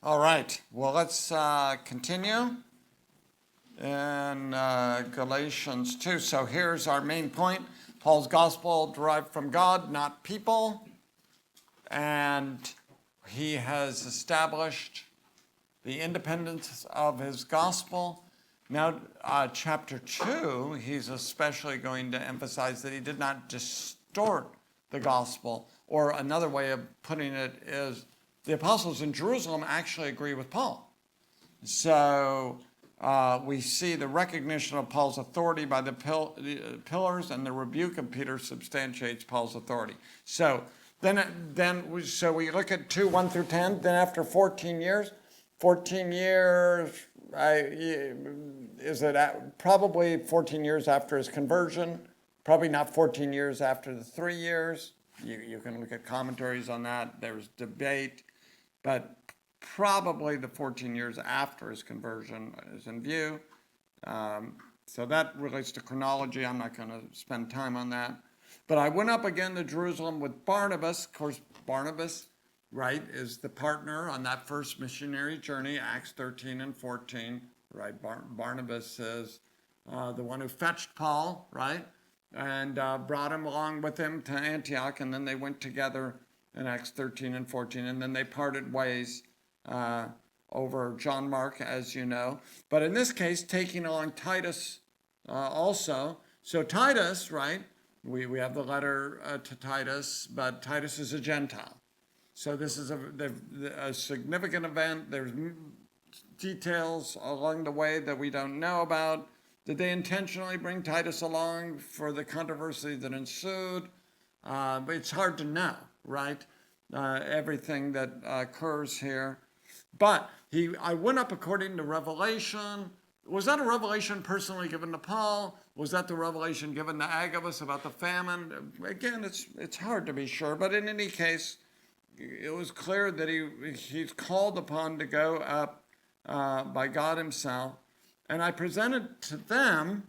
All right, well, let's continue in Galatians 2. So here's our main point. Paul's gospel derived from God, not people. And he has established the independence of his gospel. Now, chapter 2, he's especially going to emphasize that he did not distort the gospel. Or another way of putting it is, the apostles in Jerusalem actually agree with Paul. So we see the recognition of Paul's authority by the pillars, and the rebuke of Peter substantiates Paul's authority. So so we look at 2, 1 through 10. Then after 14 years, is it probably 14 years after his conversion? Probably not 14 years after the 3 years. You can look at commentaries on that. There's debate. But probably the 14 years after his conversion is in view. So that relates to chronology. I'm not going to spend time on that. But I went up again to Jerusalem with Barnabas. Of course, Barnabas, right, is the partner on that first missionary journey, Acts 13 and 14, right? Barnabas is the one who fetched Paul, right, and brought him along with him to Antioch, and then they went together in Acts 13 and 14, and then they parted ways over John Mark, as you know. But in this case, taking along Titus also. So Titus, right, we have the letter to Titus, but Titus is a Gentile. So this is a significant event. There's details along the way that we don't know about. Did they intentionally bring Titus along for the controversy that ensued? But it's hard to know, right? Everything that occurs here. But I went up according to Revelation. Was that a revelation personally given to Paul? Was that the revelation given to Agabus about the famine? Again, it's hard to be sure. But in any case, it was clear that he's called upon to go up by God himself. And I presented to them,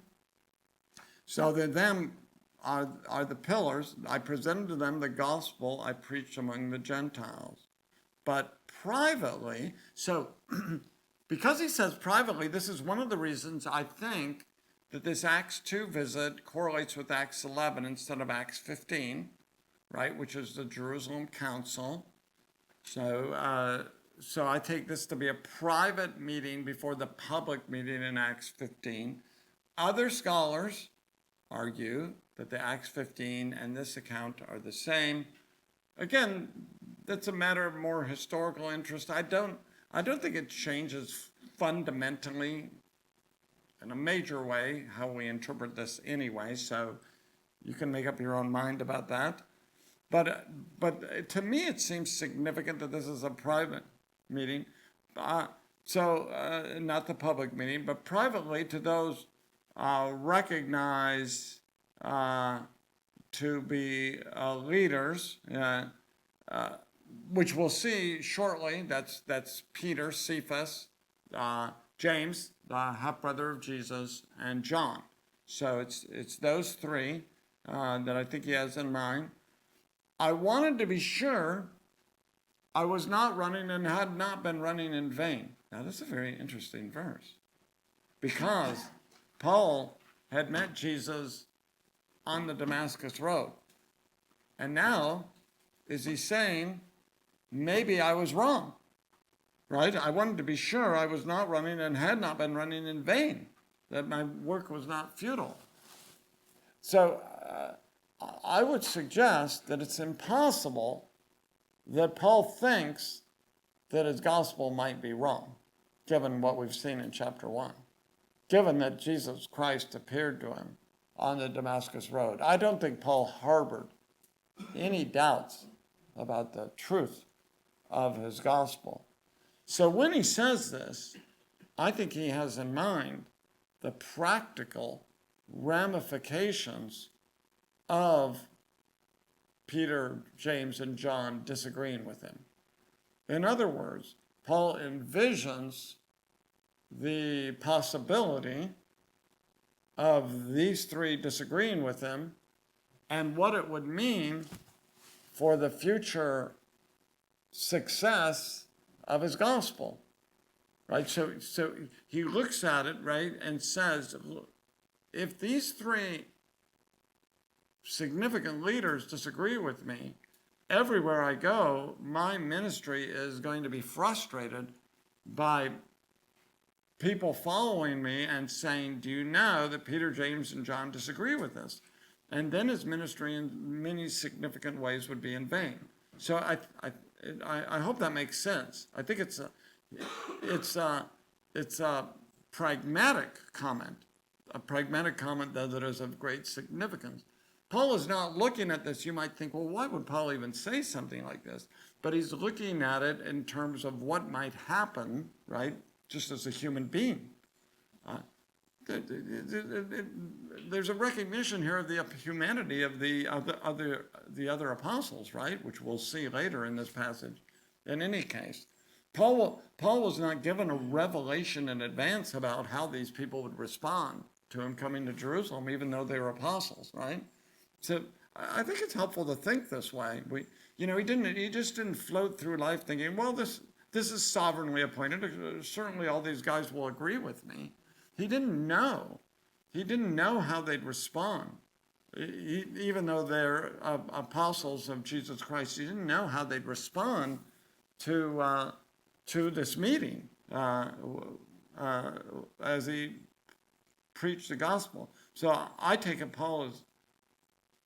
so that them are the pillars. I presented to them the gospel I preached among the Gentiles. But privately, so because he says privately, this is one of the reasons I think that this Acts 2 visit correlates with Acts 11 instead of Acts 15, right, which is the Jerusalem Council. So I take this to be a private meeting before the public meeting in Acts 15. Other scholars argue that the Acts 15 and this account are the same. Again, that's a matter of more historical interest. I don't think it changes fundamentally in a major way how we interpret this anyway, so you can make up your own mind about that. But to me, it seems significant that this is a private meeting. Not the public meeting, but privately to those recognized to be leaders, which we'll see shortly. That's Peter, Cephas, James, the half-brother of Jesus, and John. So it's those three that I think he has in mind. I wanted to be sure I was not running and had not been running in vain. Now, this is a very interesting verse, because Paul had met Jesus on the Damascus Road. And now, is he saying, maybe I was wrong, right? I wanted to be sure I was not running and had not been running in vain, that my work was not futile. So I would suggest that it's impossible that Paul thinks that his gospel might be wrong, given what we've seen in chapter 1, given that Jesus Christ appeared to him on the Damascus Road. I don't think Paul harbored any doubts about the truth of his gospel. So when he says this, I think he has in mind the practical ramifications of Peter, James, and John disagreeing with him. In other words, Paul envisions the possibility of these three disagreeing with him and what it would mean for the future success of his gospel, right? So he looks at it, right, and says, if these three significant leaders disagree with me, everywhere I go, my ministry is going to be frustrated by people following me and saying, do you know that Peter, James, and John disagree with this? And then his ministry in many significant ways would be in vain. So I hope that makes sense. I think it's a pragmatic comment, that is of great significance. Paul is not looking at this. You might think, well, why would Paul even say something like this? But he's looking at it in terms of what might happen, right? Just as a human being. There's a recognition here of the humanity of the other apostles, right? Which we'll see later in this passage. In any case, Paul was not given a revelation in advance about how these people would respond to him coming to Jerusalem, even though they were apostles, right? So I think it's helpful to think this way. He just didn't float through life thinking, well, this is sovereignly appointed. Certainly all these guys will agree with me. He didn't know. He didn't know how they'd respond. Even though they're apostles of Jesus Christ, he didn't know how they'd respond to this meeting as he preached the gospel. So I take it Paul is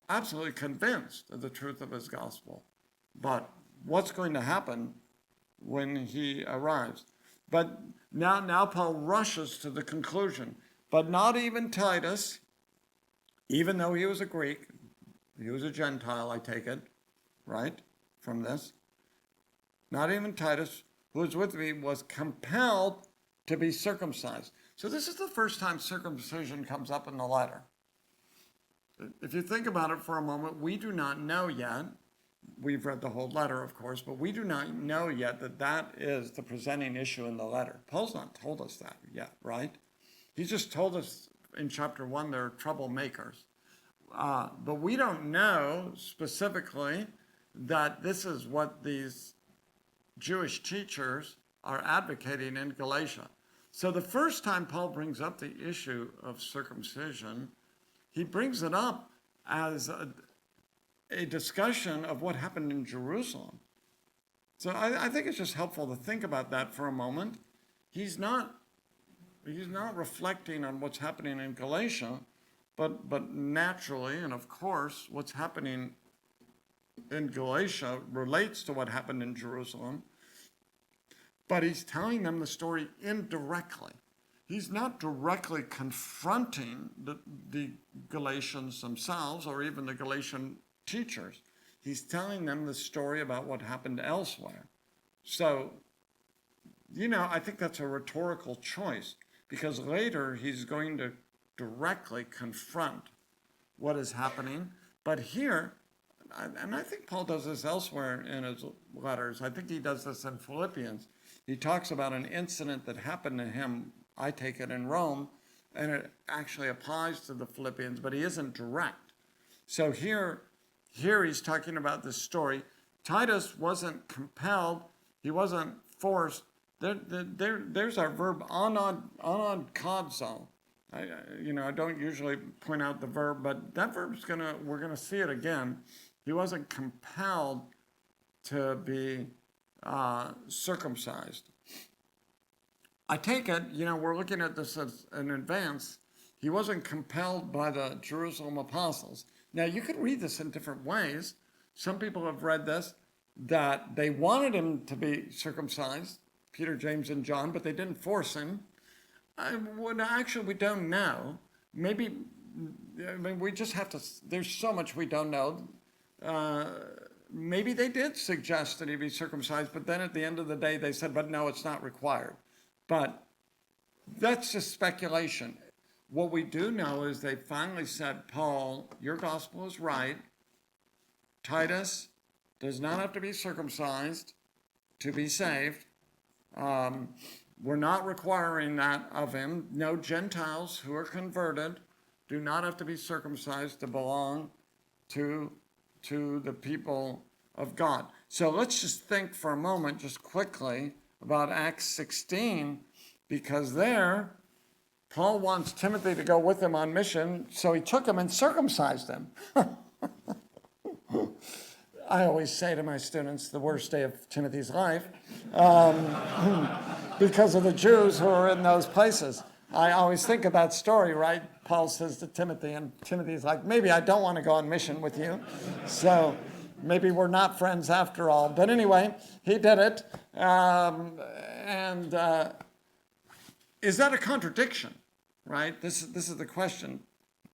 absolutely convinced of the truth of his gospel. But what's going to happen when he arrives? But now Paul rushes to the conclusion. But not even Titus, even though he was a Greek, he was a Gentile, I take it, right, from this. Not even Titus, who was with me, was compelled to be circumcised. So this is the first time circumcision comes up in the letter. If you think about it for a moment, we do not know yet. We've read the whole letter, of course, but we do not know yet that is the presenting issue in the letter. Paul's not told us that yet, right? He's just told us in chapter 1 they're troublemakers. But we don't know specifically that this is what these Jewish teachers are advocating in Galatia. So the first time Paul brings up the issue of circumcision, he brings it up as a discussion of what happened in Jerusalem. So I think it's just helpful to think about that for a moment. He's not reflecting on what's happening in Galatia, but naturally, and of course, what's happening in Galatia relates to what happened in Jerusalem. But he's telling them the story indirectly. He's not directly confronting the Galatians themselves or even the Galatian teachers. He's telling them the story about what happened elsewhere. So, I think that's a rhetorical choice because later he's going to directly confront what is happening. But here, and I think Paul does this elsewhere in his letters. I think he does this in Philippians. He talks about an incident that happened to him, I take it, in Rome, and it actually applies to the Philippians, but he isn't direct. So here he's talking about this story. Titus wasn't compelled. He wasn't forced. There's our verb anodkadzo. I don't usually point out the verb, but that verb's we're gonna see it again. He wasn't compelled to be circumcised. I take it, we're looking at this as in advance. He wasn't compelled by the Jerusalem apostles. Now, you could read this in different ways. Some people have read this, that they wanted him to be circumcised, Peter, James, and John, but they didn't force him. Actually, we don't know. We just have to, there's so much we don't know. Maybe they did suggest that he be circumcised, but then at the end of the day, they said, but no, it's not required. But that's just speculation. What we do know is they finally said, Paul, your gospel is right. Titus does not have to be circumcised to be saved. We're not requiring that of him. No Gentiles who are converted do not have to be circumcised to belong to the people of God. So let's just think for a moment, just quickly, about Acts 16, because there, Paul wants Timothy to go with him on mission, so he took him and circumcised him. I always say to my students, the worst day of Timothy's life, because of the Jews who are in those places. I always think of that story, right? Paul says to Timothy, and Timothy's like, maybe I don't want to go on mission with you. So maybe we're not friends after all. But anyway, he did it. Is that a contradiction, right? This is the question.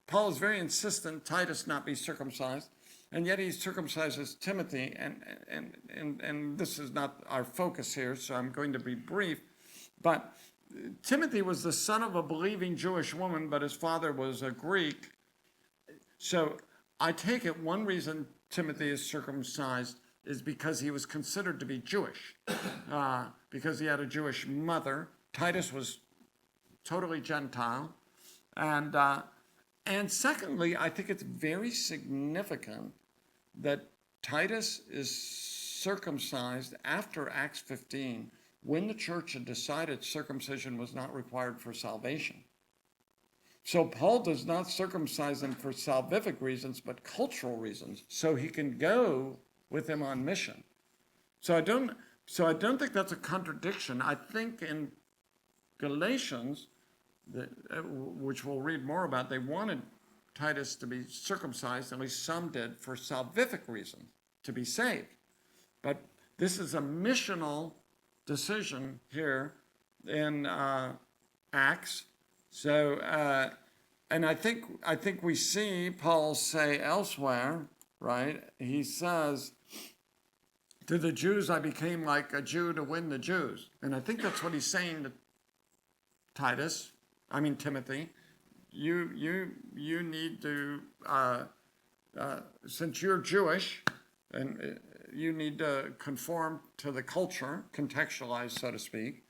Paul is very insistent Titus not be circumcised, and yet he circumcises Timothy, and this is not our focus here, so I'm going to be brief. But Timothy was the son of a believing Jewish woman, but his father was a Greek. So I take it one reason Timothy is circumcised is because he was considered to be Jewish, because he had a Jewish mother. Titus was totally Gentile. And secondly, I think it's very significant that Titus is circumcised after Acts 15, when the church had decided circumcision was not required for salvation. So Paul does not circumcise him for salvific reasons, but cultural reasons, so he can go with him on mission. So I don't think that's a contradiction. I think in Galatians, which we'll read more about, they wanted Titus to be circumcised, at least some did, for salvific reasons, to be saved. But this is a missional decision here in Acts. So, and I think we see Paul say elsewhere, right? He says, to the Jews, I became like a Jew to win the Jews. And I think that's what he's saying to Timothy. You need to, since you're Jewish, and you need to conform to the culture, contextualize, so to speak.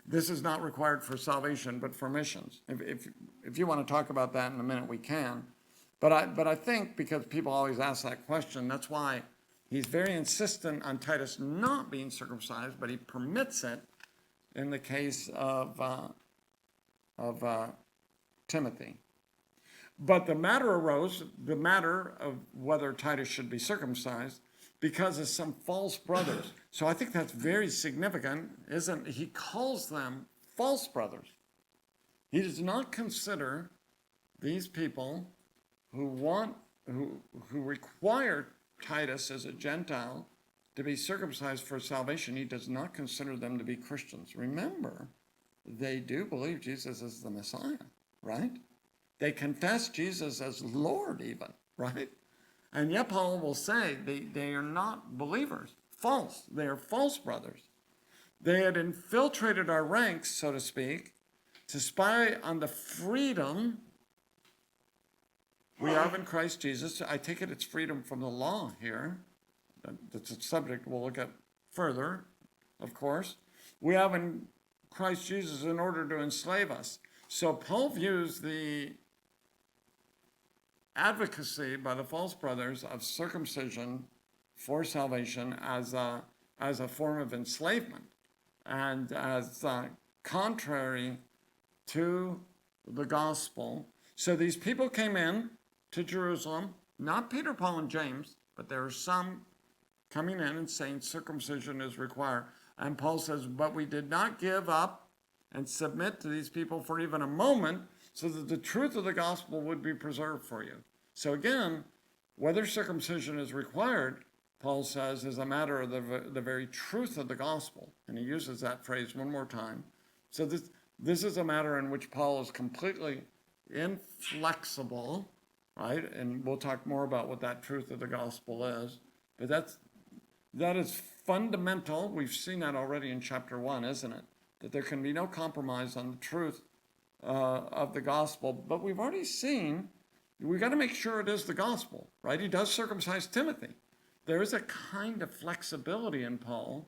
This is not required for salvation, but for missions. If you want to talk about that in a minute, we can. But I think, because people always ask that question, that's why he's very insistent on Titus not being circumcised, but he permits it in the case of Timothy. But the matter arose, the matter of whether Titus should be circumcised, because of some false brothers. So I think that's very significant, isn't it? He calls them false brothers. He does not consider these people who require Titus as a Gentile to be circumcised for salvation. He does not consider them to be Christians. Remember, they do believe Jesus is the Messiah, right? They confess Jesus as Lord even, right? And yet Paul will say they are not believers, false. They are false brothers. They had infiltrated our ranks, so to speak, to spy on the freedom we have in Christ Jesus. I take it it's freedom from the law here. That's a subject we'll look at further, of course. We have in Christ Jesus in order to enslave us. So Paul views the advocacy by the false brothers of circumcision for salvation as a form of enslavement and as contrary to the gospel. So these people came in to Jerusalem, not Peter, Paul, and James, but there are some coming in and saying circumcision is required. And Paul says, but we did not give up and submit to these people for even a moment, so that the truth of the gospel would be preserved for you. So again, whether circumcision is required, Paul says, is a matter of the very truth of the gospel. And he uses that phrase one more time. So this is a matter in which Paul is completely inflexible, right? And we'll talk more about what that truth of the gospel is. But that is fundamental. We've seen that already in chapter 1, isn't it? That there can be no compromise on the truth of the gospel. But we've already seen, we've got to make sure it is the gospel, right? He does circumcise Timothy. There is a kind of flexibility in Paul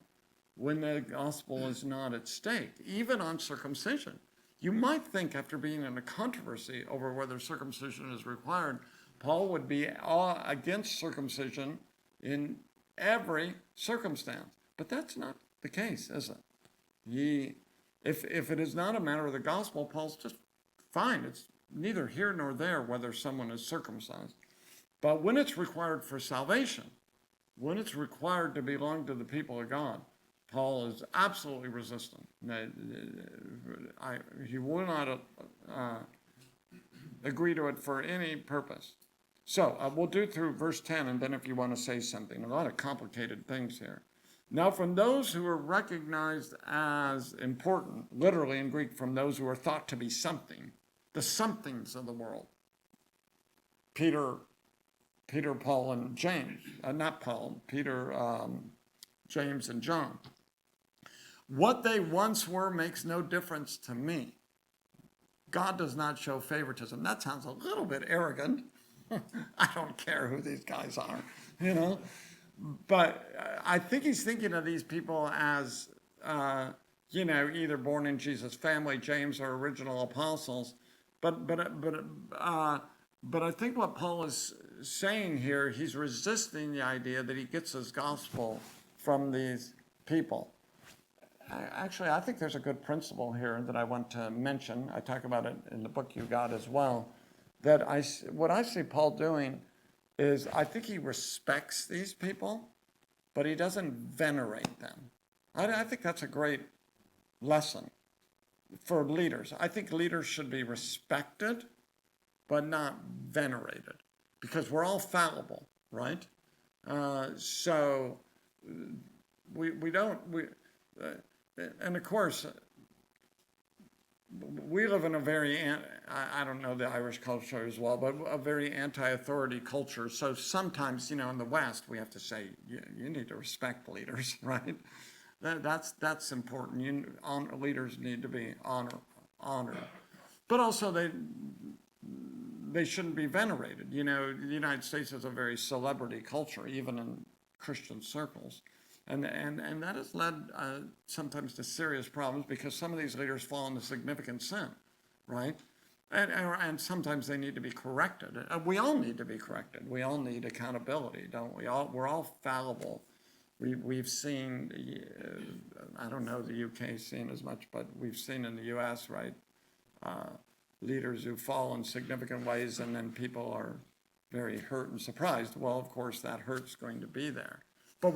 when the gospel is not at stake, even on circumcision. You might think, after being in a controversy over whether circumcision is required, Paul would be against circumcision in every circumstance. But that's the case, is it? If it is not a matter of the gospel, Paul's just fine. It's neither here nor there whether someone is circumcised. But when it's required for salvation, when it's required to belong to the people of God, Paul is absolutely resistant. He will not agree to it for any purpose. So we'll do through verse 10, and then if you want to say something, a lot of complicated things here. Now, from those who are recognized as important, literally in Greek, from those who are thought to be something, the somethings of the world, Peter, Paul, and James, not Paul, Peter, James, and John. What they once were makes no difference to me. God does not show favoritism. That sounds a little bit arrogant. I don't care who these guys are, you know. But I think he's thinking of these people as, either born in Jesus' family, James, or original apostles. But I think what Paul is saying here, he's resisting the idea that he gets his gospel from these people. Actually, I think there's a good principle here that I want to mention. I talk about it in the book you got as well. What I see Paul doing is I think he respects these people, but he doesn't venerate them. I think that's a great lesson for leaders. I think leaders should be respected, but not venerated, because we're all fallible, right? So we don't, and of course, we live in a very, I don't know the Irish culture as well, but a very anti-authority culture. So sometimes, in the West, we have to say, you need to respect leaders, right? That's important. Leaders need to be honored. But also they shouldn't be venerated. The United States is a very celebrity culture, even in Christian circles. And that has led sometimes to serious problems because some of these leaders fall into significant sin, right? And sometimes they need to be corrected. We all need to be corrected. We all need accountability, don't we? We're all fallible. We've seen, I don't know the UK scene as much, but we've seen in the US, right? Leaders who fall in significant ways and then people are very hurt and surprised. Well, of course, that hurt's going to be there. But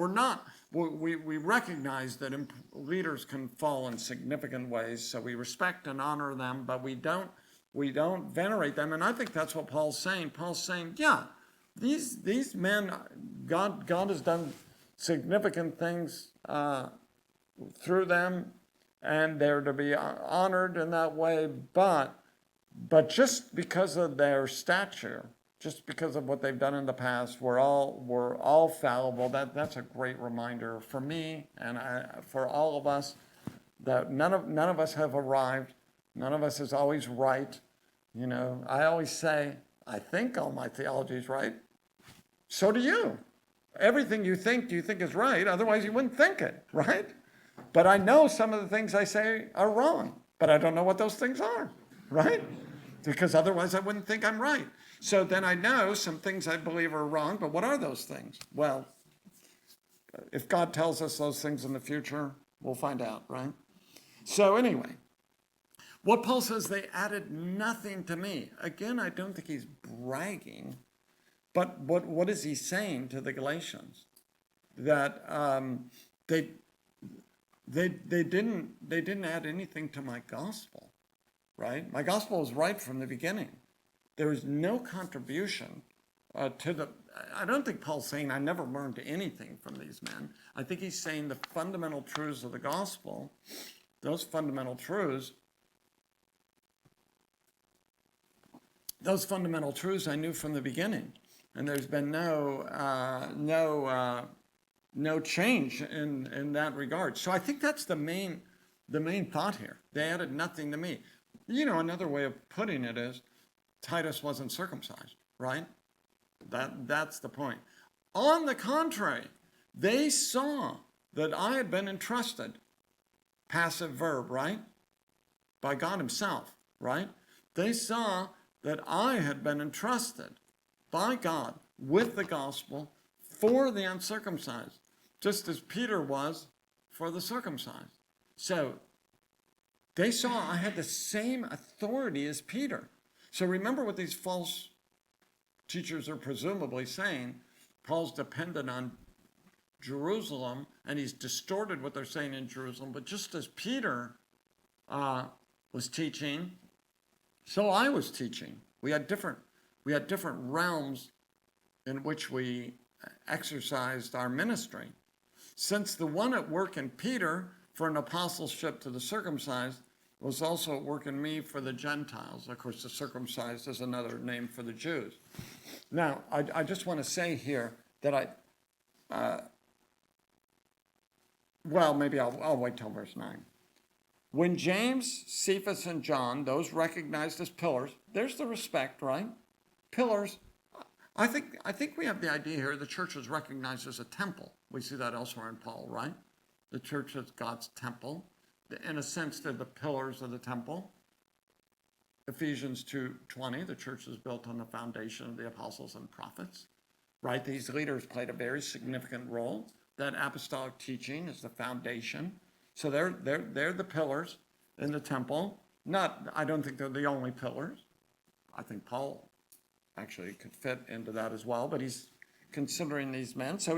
we recognize that leaders can fall in significant ways, so we respect and honor them, but we don't venerate them. And I think that's what Paul's saying. Paul's saying, yeah, these men, God has done significant things through them, and they're to be honored in that way, but just because of their stature, just because of what they've done in the past, we're all fallible. That's a great reminder for me and for all of us that none of us have arrived. None of us is always right. I always say, I think all my theology is right. So do you. Everything you think is right. Otherwise, you wouldn't think it, right? But I know some of the things I say are wrong, but I don't know what those things are, right? Because otherwise, I wouldn't think I'm right. So then I know some things I believe are wrong, but what are those things? Well, if God tells us those things in the future, we'll find out, right? So anyway, what Paul says, they added nothing to me. Again, I don't think he's bragging, but what is he saying to the Galatians? That they didn't add anything to my gospel, right? My gospel was right from the beginning. There is no contribution I don't think Paul's saying I never learned anything from these men. I think he's saying the fundamental truths of the gospel, those fundamental truths I knew from the beginning. And there's been no change in that regard. So I think that's the main thought here. They added nothing to me. Another way of putting it is, Titus wasn't circumcised, right? That's the point. On the contrary, they saw that I had been entrusted, passive verb, right? By God himself, right? They saw that I had been entrusted by God with the gospel for the uncircumcised, just as Peter was for the circumcised. So they saw I had the same authority as Peter. So remember what these false teachers are presumably saying. Paul's dependent on Jerusalem, and he's distorted what they're saying in Jerusalem. But just as Peter was teaching, so I was teaching. We had different realms in which we exercised our ministry. Since the one at work in Peter for an apostleship to the circumcised was also at work in me for the Gentiles. Of course, the circumcised is another name for the Jews. Now, I just want to say here that maybe I'll wait till verse 9. When James, Cephas, and John, those recognized as pillars, there's the respect, right? Pillars. I think we have the idea here the church is recognized as a temple. We see that elsewhere in Paul, right? The church is God's temple. In a sense, they're the pillars of the temple. Ephesians 2:20, the church is built on the foundation of the apostles and prophets, right? These leaders played a very significant role. That apostolic teaching is the foundation. So they're the pillars in the temple. I don't think they're the only pillars. I think Paul actually could fit into that as well, but he's considering these men. So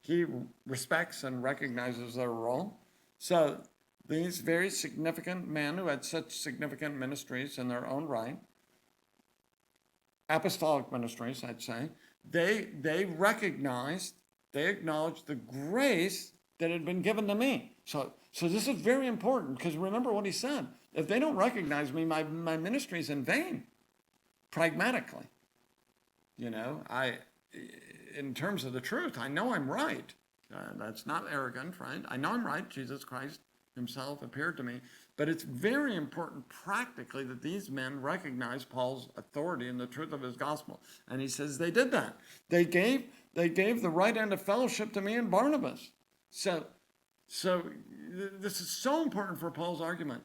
he respects and recognizes their role. So these very significant men who had such significant ministries in their own right, apostolic ministries, I'd say, they recognized, they acknowledged the grace that had been given to me. So this is very important, because remember what he said. If they don't recognize me, my ministry is in vain, pragmatically. In terms of the truth, I know I'm right. That's not arrogant, right? I know I'm right. Jesus Christ himself appeared to me. But it's very important practically that these men recognize Paul's authority and the truth of his gospel. And he says they did that. They gave the right end of fellowship to me and Barnabas. So this is so important for Paul's argument.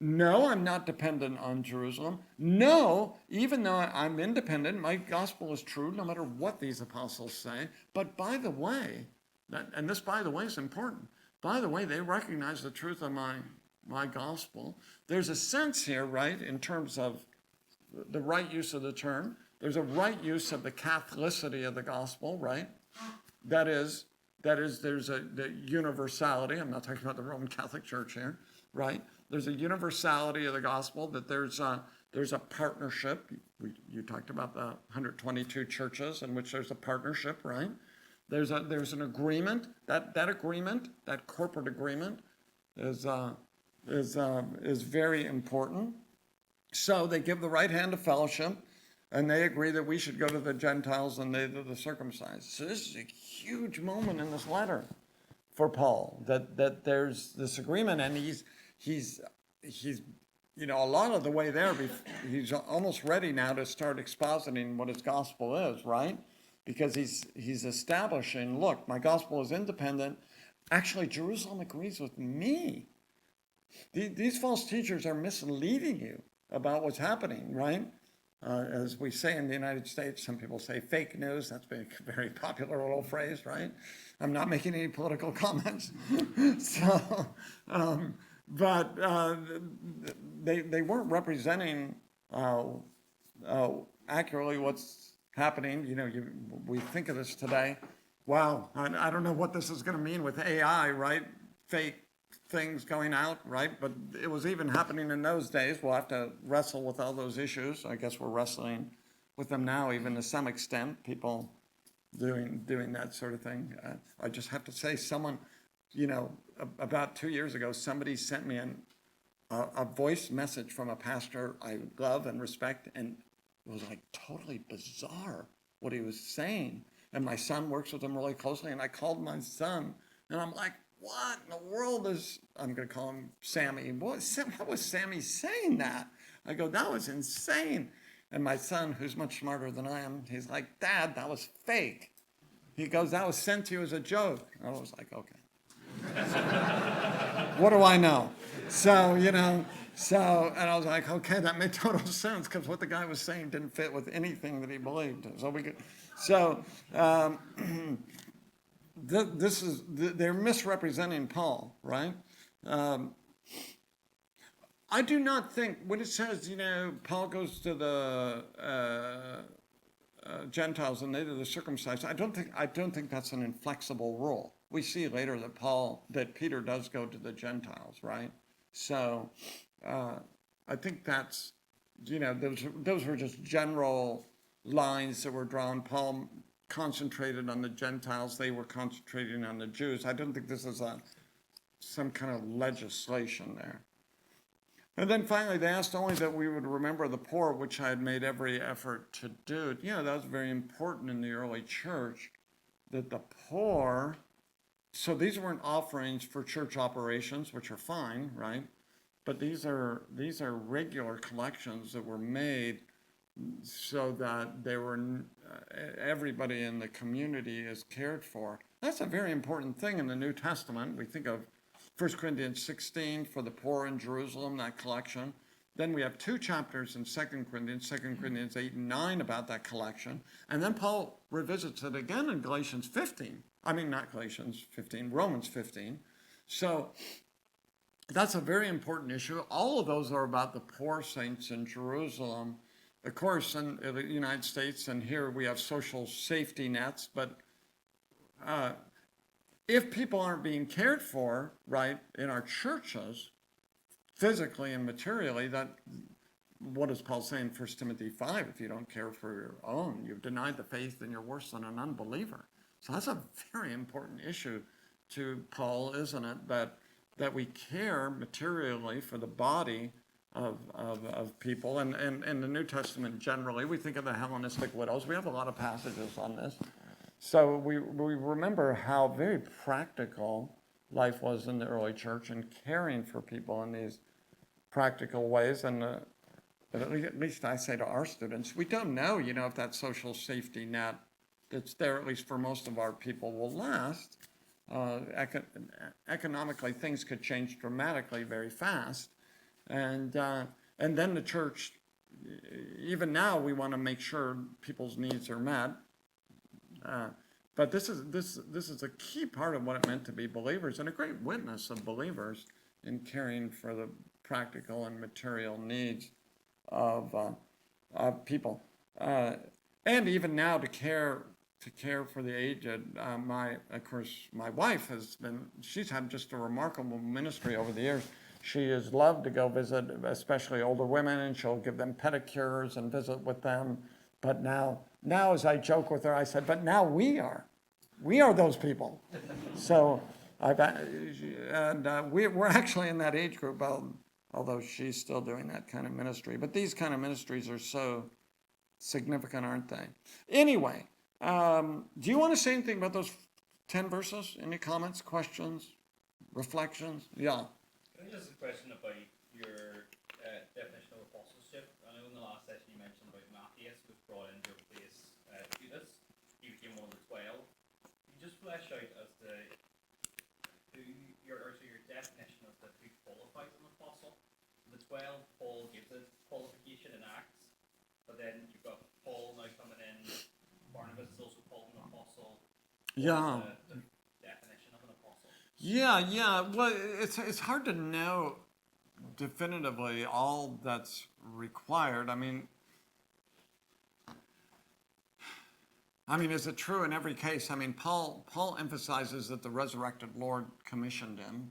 No, I'm not dependent on Jerusalem. No, even though I'm independent, my gospel is true no matter what these apostles say. But by the way, and this by the way is important, by the way, they recognize the truth of my gospel. There's a sense here, right, in terms of the right use of the term. There's a right use of the Catholicity of the gospel, right? That is, there's the universality. I'm not talking about the Roman Catholic Church here, right? There's a universality of the gospel, that there's a partnership. You talked about the 122 churches in which there's a partnership, right? There's an agreement. That agreement, that corporate agreement, is very important. So they give the right hand of fellowship, and they agree that we should go to the Gentiles and they to the circumcised. So this is a huge moment in this letter for Paul, that there's this agreement, and he's a lot of the way there. He's almost ready now to start expositing what his gospel is, right? Because he's establishing, look, my gospel is independent. Actually, Jerusalem agrees with me. These false teachers are misleading you about what's happening, right? As we say in the United States, some people say fake news. That's been a very popular little phrase, right? I'm not making any political comments. But they weren't representing accurately what's happening. We think of this today. Wow, I don't know what this is going to mean with AI, right? Fake things going out, right? But it was even happening in those days. We'll have to wrestle with all those issues. I guess we're wrestling with them now, even to some extent, people doing that sort of thing. I just have to say, someone, about 2 years ago, somebody sent me a voice message from a pastor I love and respect, and it was like totally bizarre what he was saying. And my son works with him really closely, and I called my son, and I'm like, what in the world I'm going to call him Sammy. How was Sammy saying that? I go, that was insane. And my son, who's much smarter than I am, he's like, Dad, that was fake. He goes, that was sent to you as a joke. I was like, okay. What do I know? So, and I was like, okay, that made total sense, because what the guy was saying didn't fit with anything that he believed. they're misrepresenting Paul, right? Um, I do not think when it says, Paul goes to the Gentiles and they to the circumcised. I don't think that's an inflexible rule. We see later that Peter does go to the Gentiles, right? So I think that's, those were just general lines that were drawn. Paul concentrated on the Gentiles; they were concentrating on the Jews. I don't think this is some kind of legislation there. And then finally, they asked only that we would remember the poor, which I had made every effort to do. That was very important in the early church, that the poor, so these weren't offerings for church operations, which are fine, right? But these are regular collections that were made so that everybody in the community is cared for. That's a very important thing in the New Testament. We think of 1 Corinthians 16 for the poor in Jerusalem, that collection. Then we have 2 chapters in 2 Corinthians 8 and 9 about that collection. And then Paul revisits it again in Galatians 15. I mean, not Galatians 15, Romans 15. So that's a very important issue. All of those are about the poor saints in Jerusalem. Of course, in the United States and here we have social safety nets, but if people aren't being cared for, right, in our churches, physically and materially, what does Paul say in 1 Timothy 5? If you don't care for your own, you've denied the faith and you're worse than an unbeliever. So that's a very important issue to Paul, isn't it? That we care materially for the body of people. And in the New Testament generally, we think of the Hellenistic widows. We have a lot of passages on this. So we remember how very practical life was in the early church and caring for people in these practical ways. And at least I say to our students, we don't know, if that social safety net that's there, at least for most of our people, will last. Economically, things could change dramatically very fast. And then the church, even now, we want to make sure people's needs are met. But this is a key part of what it meant to be believers and a great witness of believers in caring for the practical and material needs of people. And even now to care for the aged. Of course, my wife she's had just a remarkable ministry over the years. She has loved to go visit, especially older women, and she'll give them pedicures and visit with them. But now as I joke with her, I said, but now we are those people. So we're actually in that age group, although she's still doing that kind of ministry. But these kind of ministries are so significant, aren't they? Anyway, do you want to say anything about those 10 verses? Any comments, questions, reflections? Yeah. Can I just ask a question about your definition of apostleship? I know in the last session you mentioned about Matthias was brought in to replace Judas. He became one of the 12. Can you just flesh out as to your definition as to who qualifies an apostle? The 12, Paul gives a qualification in Acts, but then you've got Paul now coming in. Barnabas is also called an apostle. Yeah. The definition of an apostle. Yeah. Well, it's hard to know definitively all that's required. I mean, is it true in every case? I mean, Paul emphasizes that the resurrected Lord commissioned him.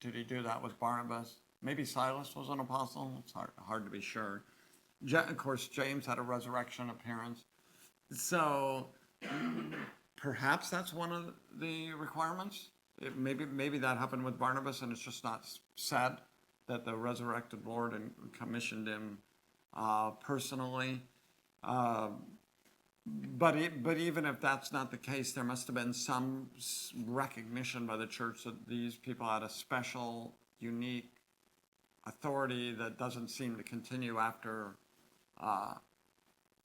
Did he do that with Barnabas? Maybe Silas was an apostle. It's hard to be sure. Of course, James had a resurrection appearance. So perhaps that's one of the requirements. Maybe that happened with Barnabas, and it's just not said that the resurrected Lord commissioned him personally. But even if that's not the case, there must have been some recognition by the church that these people had a special, unique authority that doesn't seem to continue after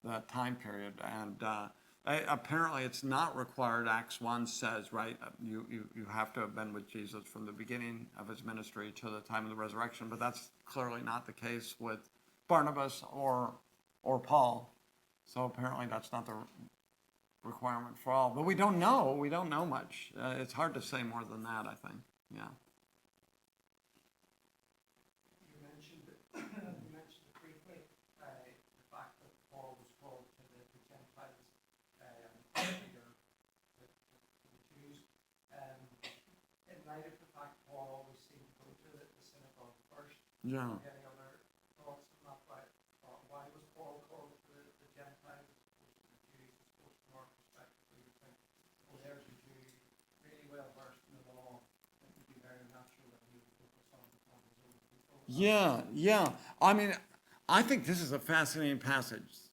that time period. And apparently it's not required. Acts 1 says, right, you have to have been with Jesus from the beginning of his ministry to the time of the resurrection, but that's clearly not the case with Barnabas or Paul. So apparently that's not requirement for all. But we don't know. We don't know much. It's hard to say more than that, I think. Yeah. You mentioned it briefly, the fact that Paul was called to the Gentiles, earlier, to the Jews. In light of the fact Paul always seemed to go to the synagogue first. Yeah. Any other thoughts on that? Why was Paul called to the Gentiles as opposed to the Jews? I suppose from our perspective, we would think, well, there's a Jew really well versed in the law. It would be very natural that he would focus on his own people. Yeah. I mean, I think this is a fascinating passage.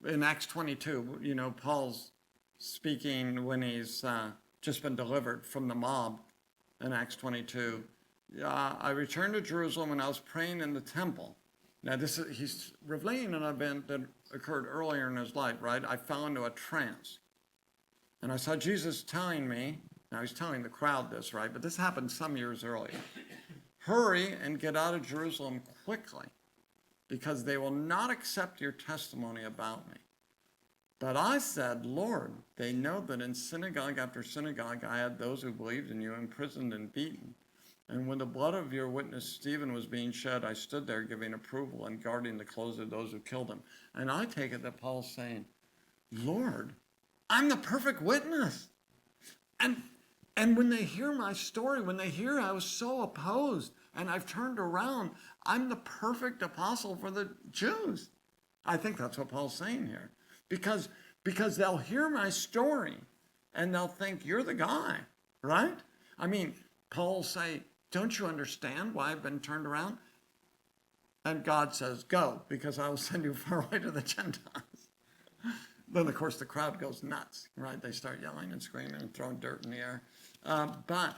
In Acts 22, Paul's speaking when he's just been delivered from the mob in Acts 22. I returned to Jerusalem and I was praying in the temple. Now, he's relating an event that occurred earlier in his life, right? I fell into a trance. And I saw Jesus telling me, now he's telling the crowd this, right? But this happened some years earlier. Hurry and get out of Jerusalem quickly, because they will not accept your testimony about me. But I said, Lord, they know that in synagogue after synagogue I had those who believed in you imprisoned and beaten. And when the blood of your witness Stephen was being shed, I stood there giving approval and guarding the clothes of those who killed him. And I take it that Paul's saying, Lord, I'm the perfect witness. And when they hear my story, when they hear I was so opposed and I've turned around, I'm the perfect apostle for the Jews. I think that's what Paul's saying here. Because they'll hear my story and they'll think, you're the guy, right? I mean, Paul will say, don't you understand why I've been turned around? And God says, go, because I will send you far away to the Gentiles. Then, of course, the crowd goes nuts, right? They start yelling and screaming and throwing dirt in the air. But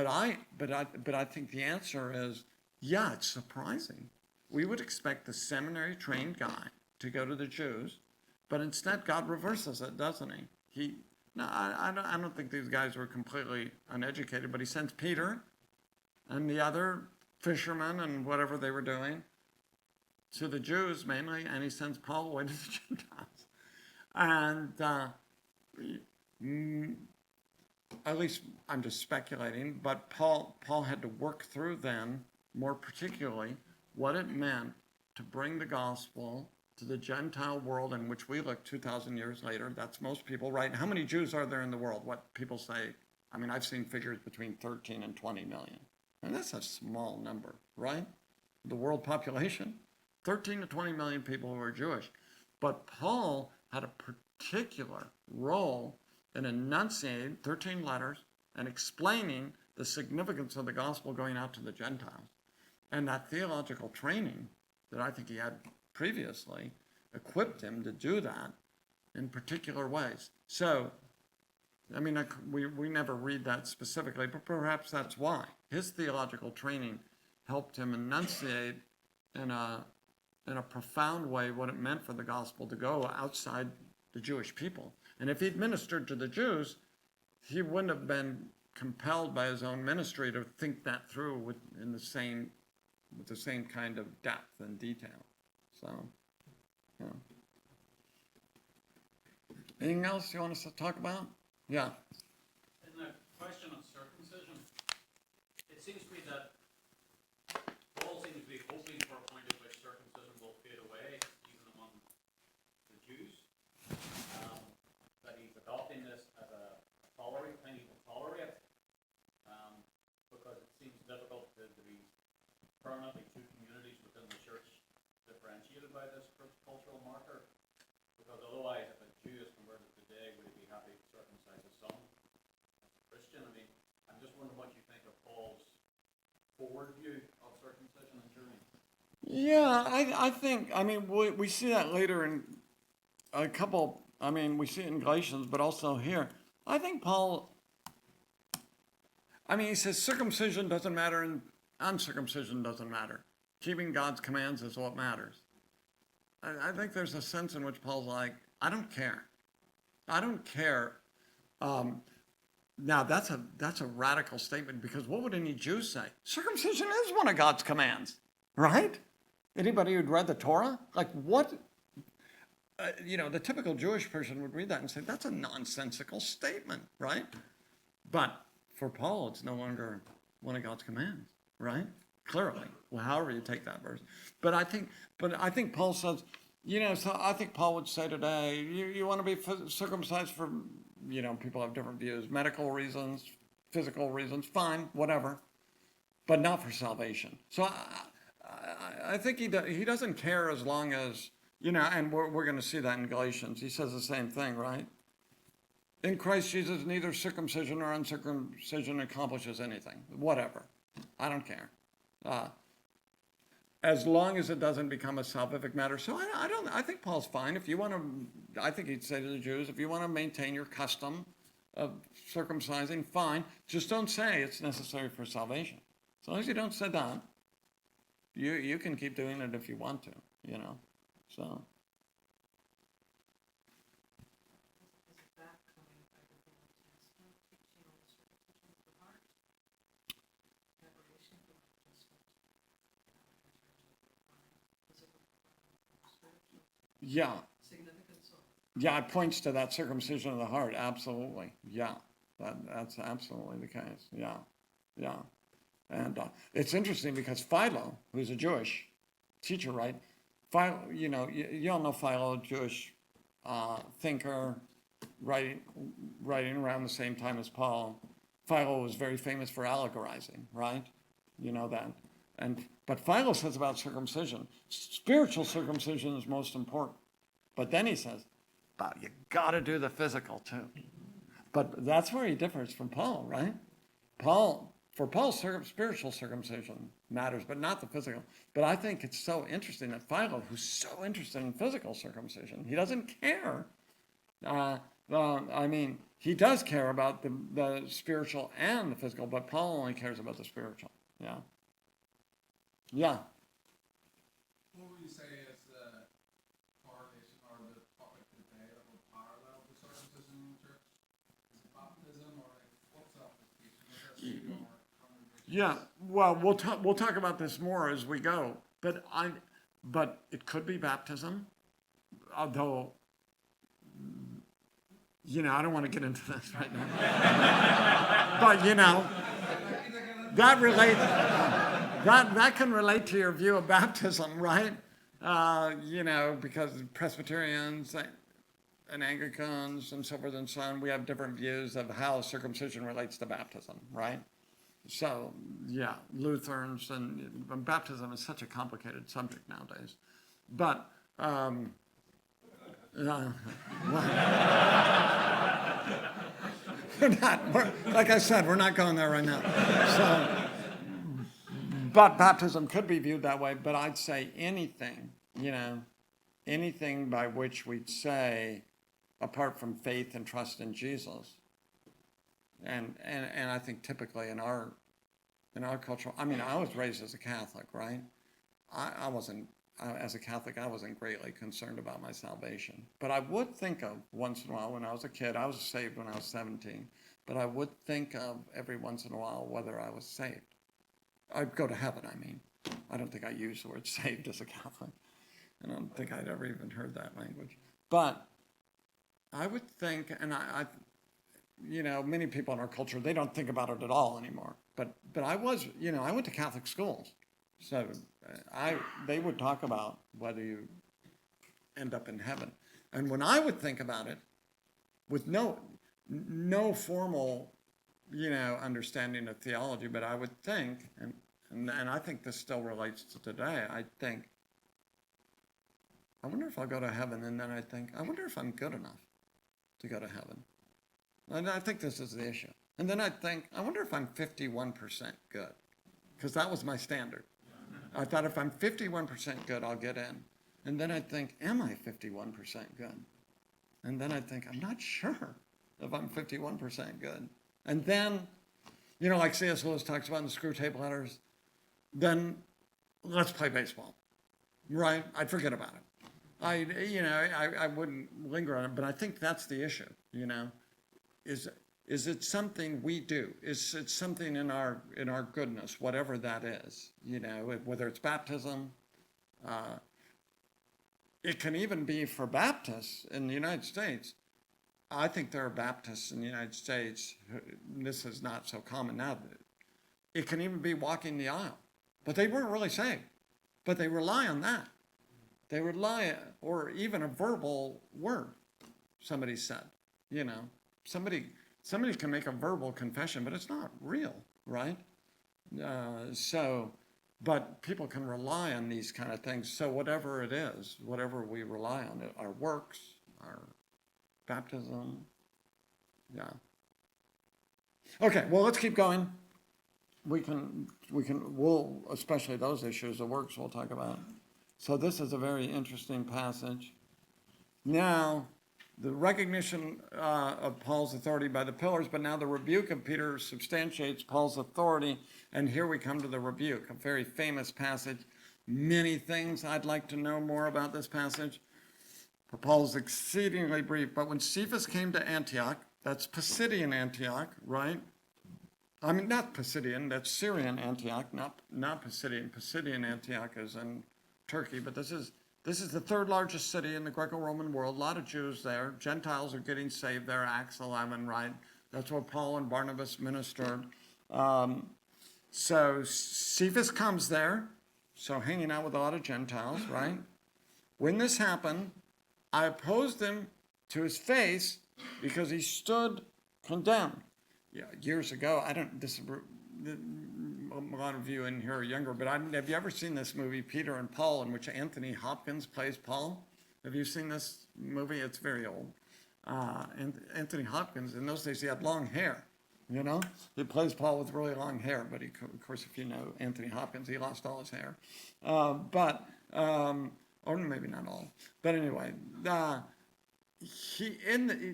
I think the answer is, yeah, it's surprising. We would expect the seminary-trained guy to go to the Jews, but instead God reverses it, doesn't he? I don't think these guys were completely uneducated, but he sends Peter and the other fishermen and whatever they were doing to the Jews mainly, and he sends Paul away to the Gentiles. And at least I'm just speculating, but Paul had to work through then, more particularly, what it meant to bring the gospel to the Gentile world in which we look 2,000 years later. That's most people, right? How many Jews are there in the world? What people say, I mean, I've seen figures between 13 and 20 million. And that's a small number, right? The world population, 13 to 20 million people who are Jewish. But Paul had a particular role in enunciating 13 letters and explaining the significance of the gospel going out to the Gentiles. And that theological training that I think he had previously equipped him to do that in particular ways. So, I mean, we never read that specifically, but perhaps that's why. His theological training helped him enunciate in a profound way what it meant for the gospel to go outside the Jewish people. And if he'd ministered to the Jews, he wouldn't have been compelled by his own ministry to think that through with the same kind of depth and detail. So, yeah. Anything else you want us to talk about? Yeah. In the question of circumcision, it seems to me that Paul seems to be hoping for a point at which circumcision will fade away, even among the Jews. That he's adopting this as a thing he will tolerate, because it seems difficult to be permanently two communities within the church differentiated by this cultural marker. Because otherwise, if a Jew is converted today, would he be happy to circumcise his son as a Christian? I mean, I'm just wondering what you think of Paul's forward view of circumcision and Judaism. Yeah, I think, I mean, we see that later in a couple, I mean, we see it in Galatians, but also here. I think Paul, I mean, he says circumcision doesn't matter and uncircumcision doesn't matter. Keeping God's commands is what matters. I think there's a sense in which Paul's like, I don't care. I don't care. Now, that's a radical statement, because what would any Jew say? Circumcision is one of God's commands, right? Anybody who'd read the Torah? Like, what? the typical Jewish person would read that and say, that's a nonsensical statement, right? But for Paul, it's no longer one of God's commands, right? Clearly, well, however you take that verse. But I think Paul says, so I think Paul would say today, you want to be circumcised for, people have different views, medical reasons, physical reasons, fine, whatever, but not for salvation. So I think he doesn't care as long as, and we're going to see that in Galatians. He says the same thing, right? In Christ Jesus, neither circumcision nor uncircumcision accomplishes anything. Whatever. I don't care. As long as it doesn't become a salvific matter. So I think Paul's fine. If you want to, I think he'd say to the Jews, if you want to maintain your custom of circumcising, fine. Just don't say it's necessary for salvation. As long as you don't say that, you can keep doing it if you want to, so. Is that coming out of the Old Testament, teaching on the circumcision of the heart? Preparation for adjustment in terms of requiring physical and spiritual Yeah. significance of. Yeah, it points to that circumcision of the heart. Absolutely. Yeah. That's absolutely the case. Yeah. Yeah. And it's interesting because Philo, who's a Jewish teacher, right? Philo, you all know Philo, Jewish thinker, writing around the same time as Paul. Philo was very famous for allegorizing, right? You know that. But Philo says about circumcision, spiritual circumcision is most important. But then he says, but you got to do the physical too. But that's where he differs from Paul, right? For Paul, spiritual circumcision matters, but not the physical. But I think it's so interesting that Philo, who's so interested in physical circumcision, he doesn't care. He does care about the spiritual and the physical, but Paul only cares about the spiritual. Yeah. Yeah. What would you say is the correlation or the topic today that would parallel the circumcision in the church? Is it baptism or what's the application? Yeah, well, we'll talk about this more as we go, but it could be baptism, although, I don't want to get into this right now. But that can relate to your view of baptism, right? Because Presbyterians and Anglicans and so forth and so on, we have different views of how circumcision relates to baptism, right? So, yeah, Lutherans and baptism is such a complicated subject nowadays. But, like I said, we're not going there right now. So, but baptism could be viewed that way, but I'd say anything by which we'd say, apart from faith and trust in Jesus, and I think typically in our culture, I was raised as a Catholic, right? As a Catholic, I wasn't greatly concerned about my salvation. But I would think of once in a while when I was a kid, I was saved when I was 17, but I would think of every once in a while whether I was saved. I'd go to heaven, I don't think I used the word saved as a Catholic. I don't think I'd ever even heard that language. But I would think, and I many people in our culture, they don't think about it at all anymore. But I was, I went to Catholic schools. So they would talk about whether you end up in heaven. And when I would think about it, with no formal, understanding of theology, but I would think, and I think this still relates to today, I think, I wonder if I'll go to heaven, and then I think, I wonder if I'm good enough to go to heaven. And I think this is the issue. And then I think, I wonder if I'm 51% good, because that was my standard. I thought if I'm 51% good, I'll get in. And then I think, am I 51% good? And then I think, I'm not sure if I'm 51% good. And then, like C.S. Lewis talks about in the Screw Tape Letters, then let's play baseball, right? I'd forget about it. I wouldn't linger on it, but I think that's the issue, Is it something we do? Is it something in our goodness, whatever that is, whether it's baptism, it can even be for Baptists in the United States. I think there are Baptists in the United States, this is not so common now, it can even be walking the aisle. But they weren't really saved. But they rely on that. They rely, or even a verbal word, somebody said. Somebody can make a verbal confession, but it's not real, right? But people can rely on these kind of things. So whatever it is, whatever we rely on, our works, our baptism, yeah. Okay, well, let's keep going. We'll, especially those issues, the works we'll talk about. So this is a very interesting passage. Now, the recognition of Paul's authority by the pillars, but now the rebuke of Peter substantiates Paul's authority. And here we come to the rebuke, a very famous passage. Many things I'd like to know more about this passage. For Paul's exceedingly brief. But when Cephas came to Antioch, that's Pisidian Antioch, right? I mean, not Pisidian, that's Syrian Antioch, not Pisidian. Pisidian Antioch is in Turkey, but this is the third largest city in the Greco-Roman world. A lot of Jews there. Gentiles are getting saved there, Acts 11, right? That's where Paul and Barnabas ministered. So Cephas comes there, so hanging out with a lot of Gentiles, right? When this happened, I opposed him to his face because he stood condemned. Yeah, years ago, a lot of you in here are younger, but have you ever seen this movie, Peter and Paul, in which Anthony Hopkins plays Paul? Have you seen this movie? It's very old. And Anthony Hopkins, in those days, he had long hair, He plays Paul with really long hair, but of course, if you know Anthony Hopkins, he lost all his hair. Or maybe not all. But anyway,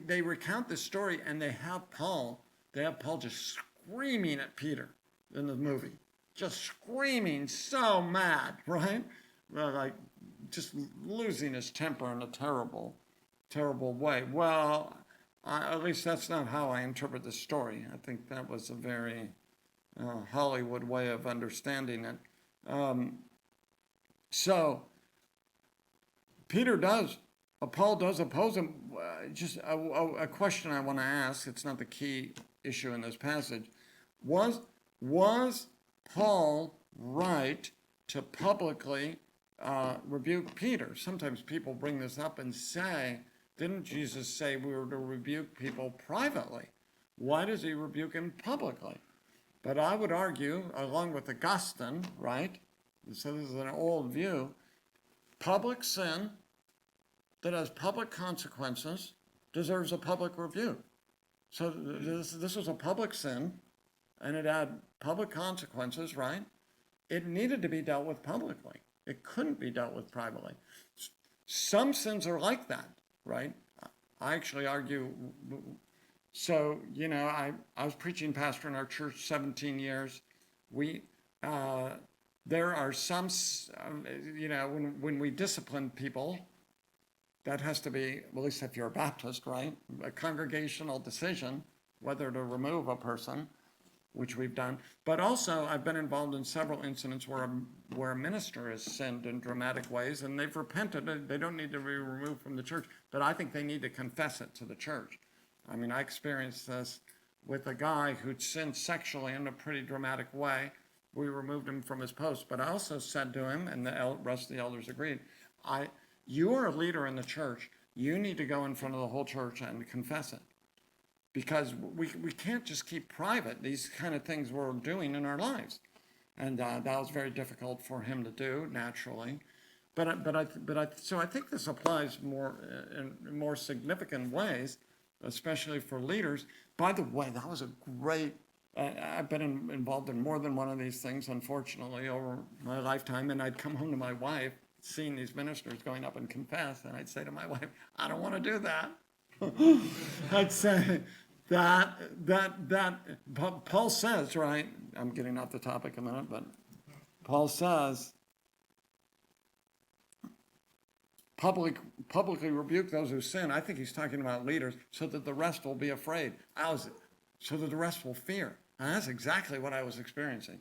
they recount this story, and they have Paul just screaming at Peter in the movie, just screaming, so mad, right? Like just losing his temper in a terrible, terrible way. Well, at least that's not how I interpret the story. I think that was a very Hollywood way of understanding it. So Paul does oppose him. Just a question I want to ask, it's not the key issue in this passage. Was Paul right to publicly rebuke Peter? Sometimes people bring this up and say, didn't Jesus say we were to rebuke people privately? Why does he rebuke him publicly? But I would argue, along with Augustine, right? So this is an old view, public sin that has public consequences deserves a public rebuke. So this was a public sin, and it had public consequences, right? It needed to be dealt with publicly. It couldn't be dealt with privately. Some sins are like that, right? I actually argue, so, I was preaching pastor in our church 17 years. There are some, when we discipline people, that has to be, well, at least if you're a Baptist, right? A congregational decision, whether to remove a person, which we've done. But also, I've been involved in several incidents where a minister has sinned in dramatic ways, and they've repented. They don't need to be removed from the church, but I think they need to confess it to the church. I mean, I experienced this with a guy who'd sinned sexually in a pretty dramatic way. We removed him from his post, but I also said to him, and the rest of the elders agreed, you are a leader in the church. You need to go in front of the whole church and confess it. Because we can't just keep private these kind of things we're doing in our lives. And that was very difficult for him to do, naturally. So I think this applies more in more significant ways, especially for leaders. By the way, that was a great, I've been involved in more than one of these things, unfortunately, over my lifetime. And I'd come home to my wife, seeing these ministers going up and confess, and I'd say to my wife, I don't want to do that. I'd say that Paul says, right? I'm getting off the topic a minute, but Paul says, publicly rebuke those who sin. I think he's talking about leaders, so that the rest will be afraid. How's it? So that the rest will fear. And that's exactly what I was experiencing.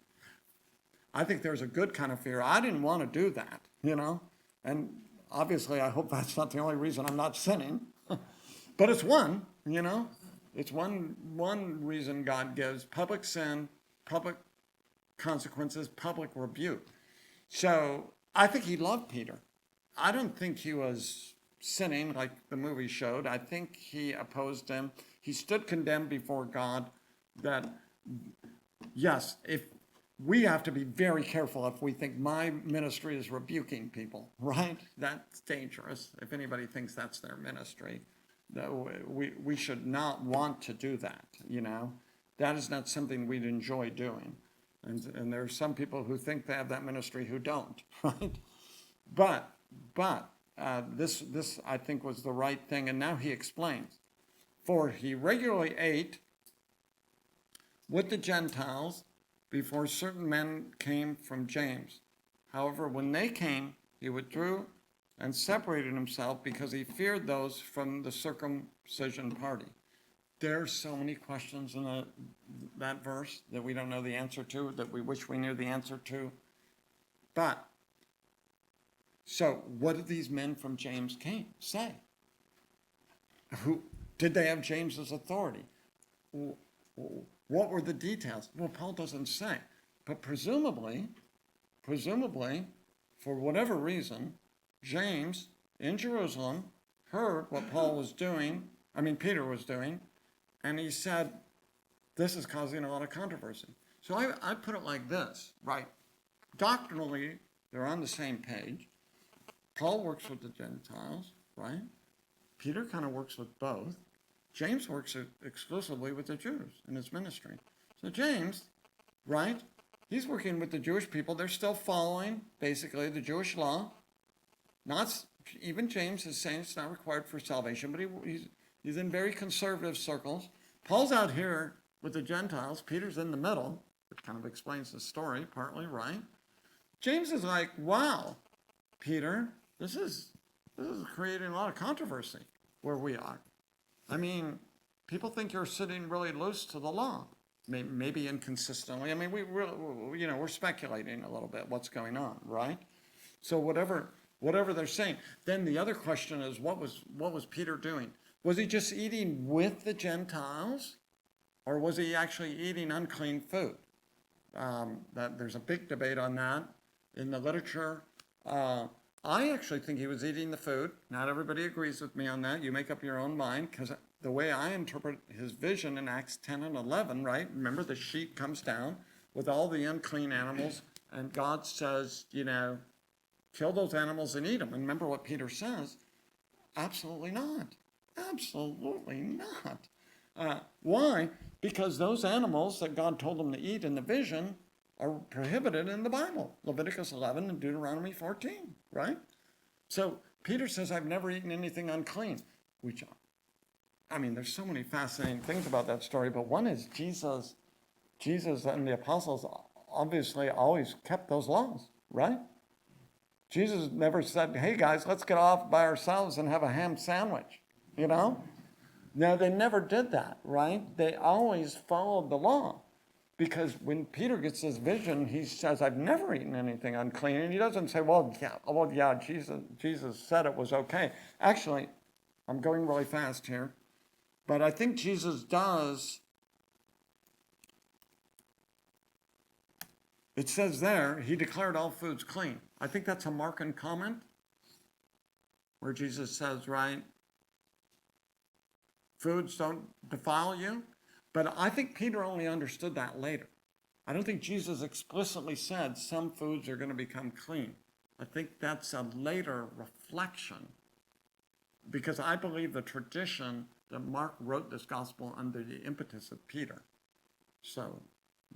I think there's a good kind of fear. I didn't want to do that, and obviously, I hope that's not the only reason I'm not sinning. But it's one, you know? It's one reason God gives: public sin, public consequences, public rebuke. So I think he loved Peter. I don't think he was sinning like the movie showed. I think he opposed him. He stood condemned before God. That, yes, if we have to be very careful if we think my ministry is rebuking people, right? That's dangerous. If anybody thinks that's their ministry, we should not want to do that, you know? That is not something we'd enjoy doing. And there are some people who think they have that ministry who don't, right? But this I think was the right thing. And now he explains. For he regularly ate with the Gentiles before certain men came from James. However, when they came, he withdrew and separated himself because he feared those from the circumcision party. There are so many questions in that verse that we don't know the answer to, that we wish we knew the answer to. But, so what did these men from James say? Who did they have James's authority? What were the details? Well, Paul doesn't say. But presumably, for whatever reason, James in Jerusalem heard what Peter was doing, and he said, this is causing a lot of controversy. So I put it like this, right? Doctrinally, they're on the same page. Paul works with the Gentiles, right? Peter kind of works with both. James works exclusively with the Jews in his ministry. So James, right, he's working with the Jewish people. They're still following, basically, the Jewish law. Even James is saying it's not required for salvation, but he's in very conservative circles. Paul's out here with the Gentiles. Peter's in the middle, which kind of explains the story, partly, right? James is like, wow, Peter, this is creating a lot of controversy where we are. I mean, people think you're sitting really loose to the law, maybe inconsistently. I mean, we're speculating a little bit what's going on, right? So whatever they're saying. Then the other question is, what was Peter doing? Was he just eating with the Gentiles, or was he actually eating unclean food? There's a big debate on that in the literature. I actually think he was eating the food. Not everybody agrees with me on that. You make up your own mind, because the way I interpret his vision in Acts 10 and 11, right? Remember, the sheet comes down with all the unclean animals, and God says, kill those animals and eat them. And remember what Peter says? Absolutely not. Absolutely not. Why? Because those animals that God told him to eat in the vision are prohibited in the Bible. Leviticus 11 and Deuteronomy 14, right? So Peter says, I've never eaten anything unclean. There's so many fascinating things about that story, but one is Jesus and the apostles obviously always kept those laws, right? Jesus never said, hey guys, let's get off by ourselves and have a ham sandwich, No, they never did that, right? They always followed the law. Because when Peter gets this vision, he says, I've never eaten anything unclean. And he doesn't say, Jesus said it was okay. Actually, I'm going really fast here. But I think Jesus does. It says there, he declared all foods clean. I think that's a Markan comment where Jesus says, right, foods don't defile you. But I think Peter only understood that later. I don't think Jesus explicitly said some foods are going to become clean. I think that's a later reflection, because I believe the tradition that Mark wrote this gospel under the impetus of Peter. So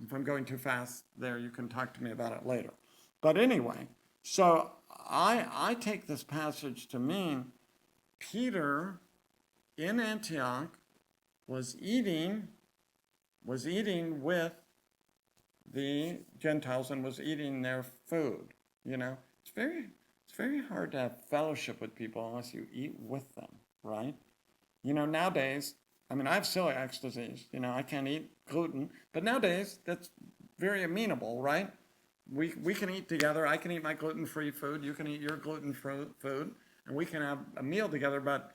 if I'm going too fast there, you can talk to me about it later. But anyway, so I take this passage to mean Peter in Antioch was eating with the Gentiles and was eating their food. It's very hard to have fellowship with people unless you eat with them, right? Nowadays, I have celiac disease. I can't eat gluten, but nowadays that's very amenable, right? We can eat together. I can eat my gluten-free food. You can eat your gluten-free food. and we can have a meal together, but,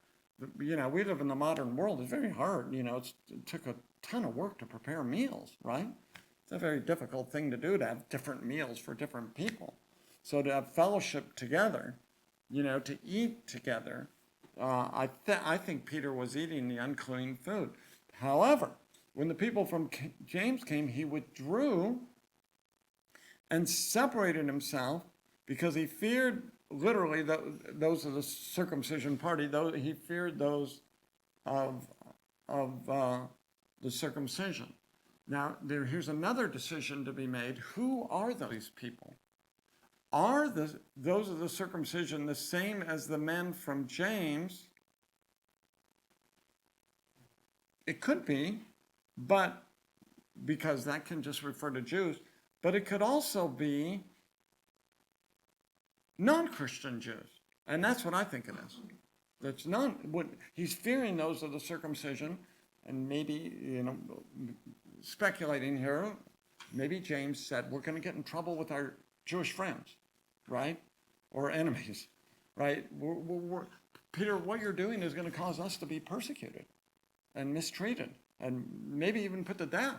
you know, we live in the modern world. It's very hard, you know, it took a ton of work to prepare meals, right? It's a very difficult thing to do, to have different meals for different people. So to have fellowship together, you know, to eat together, I think Peter was eating the unclean food. However, when the people from James came, he withdrew and separated himself because he feared, literally, those of the circumcision party. He feared those of the circumcision. Now, here's another decision to be made. Who are those people? Are those of the circumcision the same as the men from James? It could be, but because that can just refer to Jews, but it could also be non-Christian Jews. And that's what I think it is. That's he's fearing those of the circumcision, and maybe, you know, speculating here, maybe James said, we're going to get in trouble with our Jewish friends, right? Or enemies, right? Peter, what you're doing is going to cause us to be persecuted and mistreated and maybe even put to death.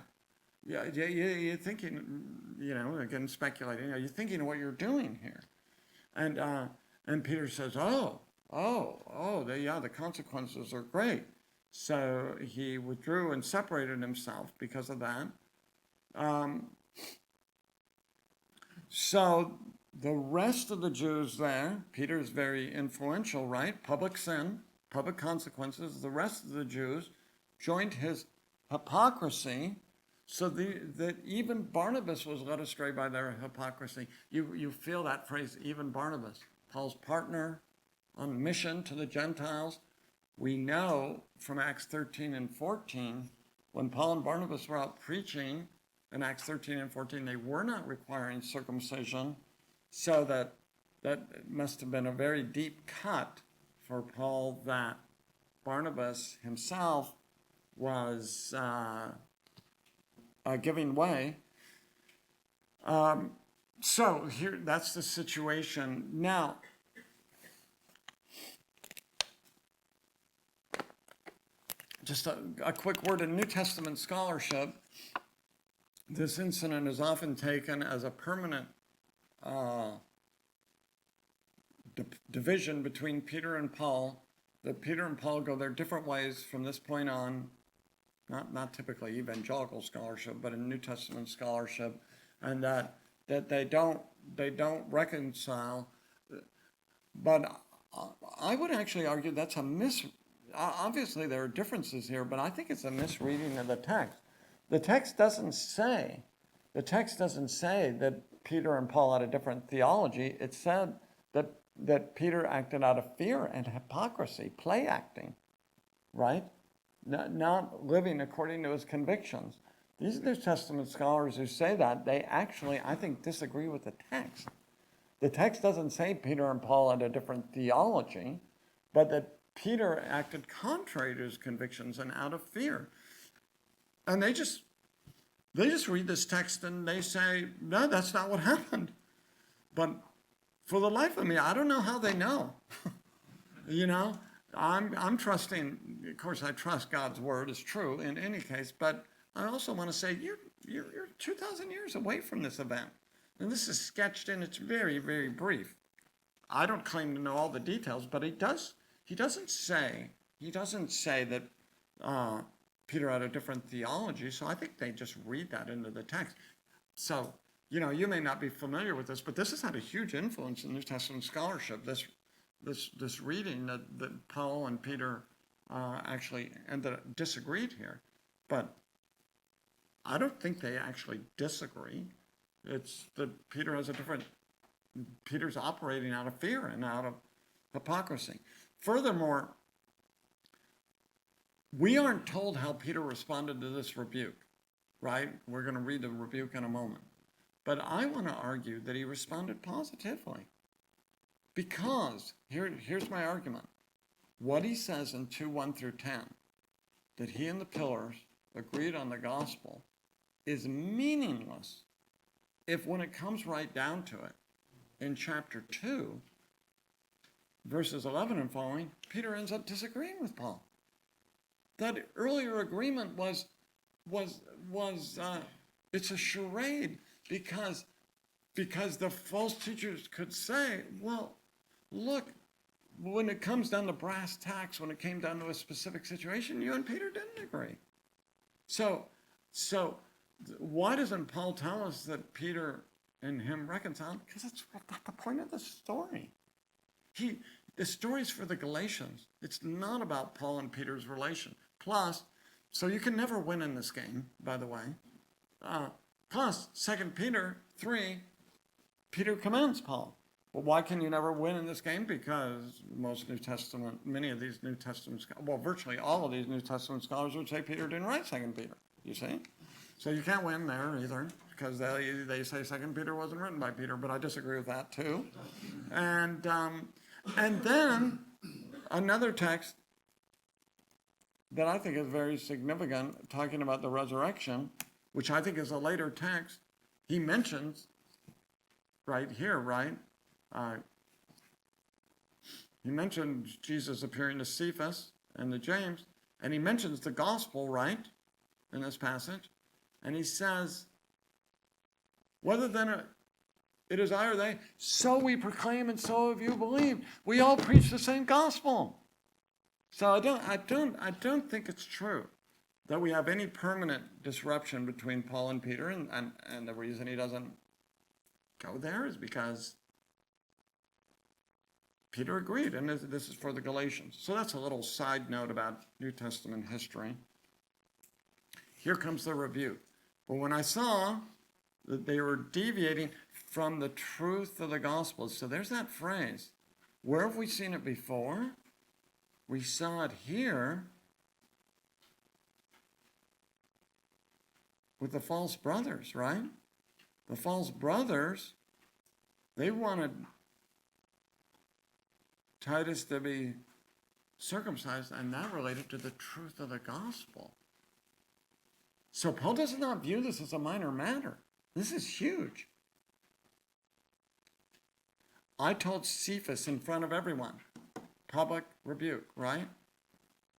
Yeah, you're thinking, you know, again, speculating, are you thinking of what you're doing here? And Peter says, the consequences are great. So he withdrew and separated himself because of that. So the rest of the Jews there, Peter is very influential, right? Public sin, public consequences. The rest of the Jews joined his hypocrisy, so that even Barnabas was led astray by their hypocrisy. You feel that phrase, even Barnabas, Paul's partner on mission to the Gentiles. We know from Acts 13 and 14, when Paul and Barnabas were out preaching in Acts 13 and 14, they were not requiring circumcision, so that must have been a very deep cut for Paul that Barnabas himself was giving way. So here, that's the situation. Now, just a quick word in New Testament scholarship. This incident is often taken as a permanent division between Peter and Paul, that Peter and Paul go their different ways from this point on, not typically evangelical scholarship, but in New Testament scholarship, and that they don't reconcile. But I would actually argue that's obviously there are differences here, but I think it's a misreading of the text. The text doesn't say that Peter and Paul had a different theology. It said that Peter acted out of fear and hypocrisy, play acting, right? Not living according to his convictions. These New Testament scholars who say that, they actually, I think, disagree with the text. The text doesn't say Peter and Paul had a different theology, but that Peter acted contrary to his convictions and out of fear. And they just read this text and they say, no, that's not what happened. But for the life of me, I don't know how they know. You know, I'm trusting, of course, I trust God's word is true in any case, but I also want to say you're 2,000 years away from this event. And this is sketched in, it's very, very brief. I don't claim to know all the details, but he doesn't say that Peter had a different theology, so I think they just read that into the text. So, you know, you may not be familiar with this, but this has had a huge influence in New Testament scholarship, this reading that Paul and Peter actually disagreed here. But I don't think they actually disagree. It's that Peter's operating out of fear and out of hypocrisy. Furthermore, we aren't told how Peter responded to this rebuke, right? We're going to read the rebuke in a moment. But I want to argue that he responded positively. Because, here's my argument. What he says in 2:1 through 10, that he and the pillars agreed on the gospel, is meaningless if when it comes right down to it, in chapter 2, verses 11 and following, Peter ends up disagreeing with Paul. That earlier agreement was it's a charade because the false teachers could say, well, look, when it comes down to brass tacks, when it came down to a specific situation, you and Peter didn't agree. So why doesn't Paul tell us that Peter and him reconciled? Because that's not the point of the story. The story's for the Galatians. It's not about Paul and Peter's relation. Plus, so you can never win in this game, by the way. Plus, 2 Peter 3, Peter commends Paul. Well, why can you never win in this game? Because many of these New Testament, well, virtually all of these New Testament scholars would say Peter didn't write 2 Peter, you see? So you can't win there either, because they say 2 Peter wasn't written by Peter, but I disagree with that too. And then another text that I think is very significant, talking about the resurrection, which I think is a later text, he mentions right here, right? He mentions Jesus appearing to Cephas and to James, and he mentions the gospel, right, in this passage, and he says, whether then it is I or they, so we proclaim and so have you believed. We all preach the same gospel. So I don't think it's true that we have any permanent disruption between Paul and Peter, and the reason he doesn't go there is because Peter agreed, and this is for the Galatians. So that's a little side note about New Testament history. Here comes the rebuke. But when I saw that they were deviating from the truth of the gospel, so there's that phrase. Where have we seen it before? We saw it here with the false brothers, right? The false brothers, they wanted Titus to be circumcised, and that related to the truth of the gospel. So Paul does not view this as a minor matter. This is huge. I told Cephas in front of everyone, public rebuke, right?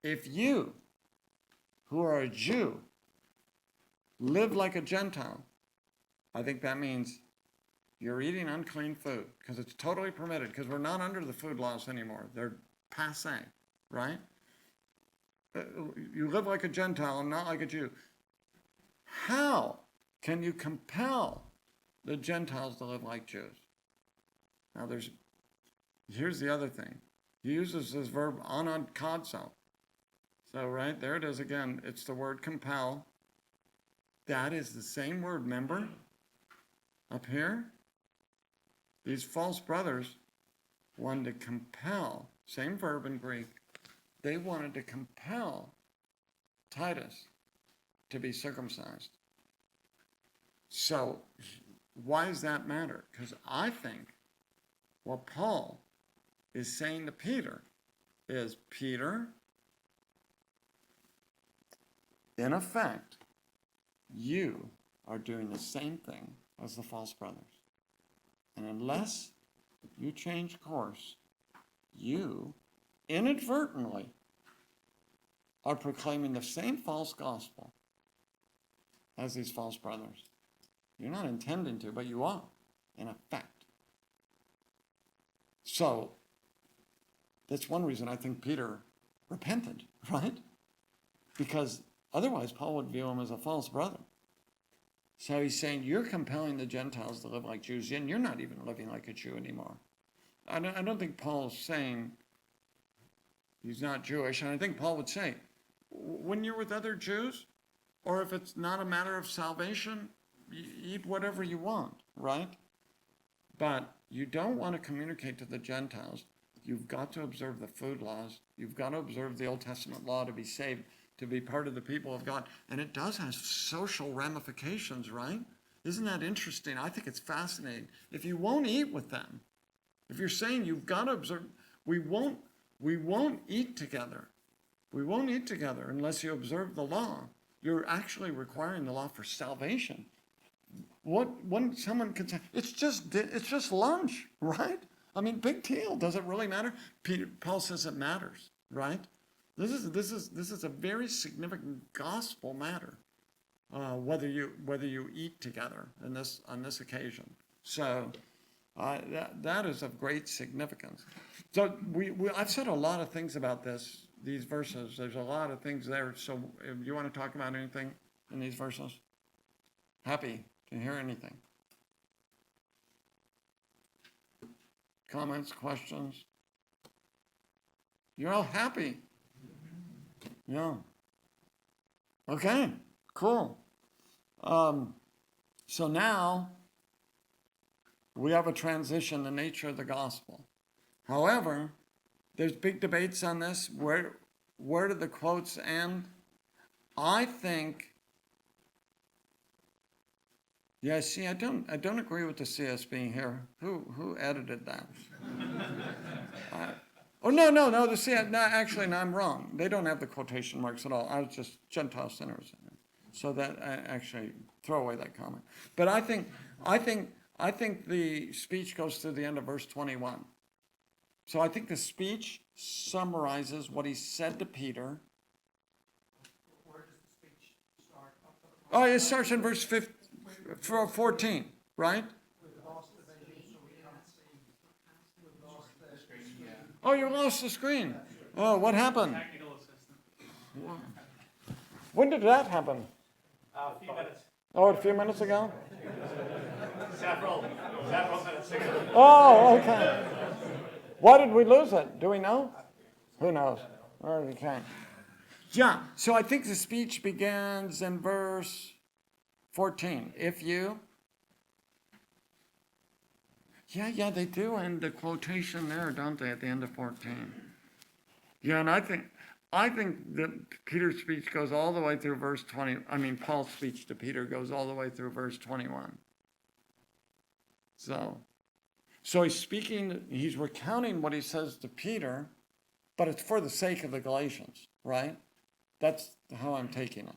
If you, who are a Jew, live like a Gentile, I think that means you're eating unclean food, because it's totally permitted, because we're not under the food laws anymore. They're passé, right? You live like a Gentile and not like a Jew. How can you compel the Gentiles to live like Jews? Now here's the other thing. He uses this verb anadkadzo. So right, there it is again. It's the word compel. That is the same word, remember? Up here? These false brothers wanted to compel, same verb in Greek, they wanted to compel Titus to be circumcised. So why does that matter? Because I think what Paul is saying to Peter is, Peter, in effect, you are doing the same thing as the false brothers. And unless you change course, you inadvertently are proclaiming the same false gospel as these false brothers. You're not intending to, but you are, in effect. So, that's one reason I think Peter repented, right? Because otherwise Paul would view him as a false brother. So he's saying, you're compelling the Gentiles to live like Jews, and you're not even living like a Jew anymore. I don't think Paul's saying he's not Jewish, and I think Paul would say, when you're with other Jews, or if it's not a matter of salvation, you eat whatever you want, right? But you don't want to communicate to the Gentiles. You've got to observe the food laws. You've got to observe the Old Testament law to be saved, to be part of the people of God. And it does have social ramifications, right? Isn't that interesting? I think it's fascinating. If you won't eat with them, if you're saying you've got to observe, we won't eat together. We won't eat together unless you observe the law. You're actually requiring the law for salvation. When someone can say, it's just lunch, right? I mean, big deal. Does it really matter? Paul says it matters, right? This is a very significant gospel matter, whether you eat together on this occasion. So that is of great significance. So I've said a lot of things about these verses. There's a lot of things there. So if you want to talk about anything in these verses, happy to hear anything. Comments, questions? You're all happy. Yeah. Okay, cool. So now we have a transition, the nature of the gospel. However, there's big debates on this. Where do the quotes end? I think, yeah, see, I don't agree with the CS being here. Who edited that? No, the CS, no, actually, no, I'm wrong. They don't have the quotation marks at all. I was just Gentile sinners. So that, actually, throw away that comment. But I think the speech goes through the end of verse 21. So I think the speech summarizes what he said to Peter. Where does the speech start? Oh, it starts in verse 14, right? We've lost the vision, so we can't see. We've lost the screen. Oh, you lost the screen. Oh, what happened? Technical assistant. When did that happen? A few minutes. Oh, a few minutes ago? Several minutes ago. Oh, okay. Why did we lose it? Do we know? Who knows? Okay. Yeah, so I think the speech begins in verse 14. If you... Yeah, they do end the quotation there, don't they, at the end of 14? Yeah, and I think that Peter's speech goes all the way through verse 20. I mean, Paul's speech to Peter goes all the way through verse 21. So he's speaking, he's recounting what he says to Peter, but it's for the sake of the Galatians, right? That's how I'm taking it.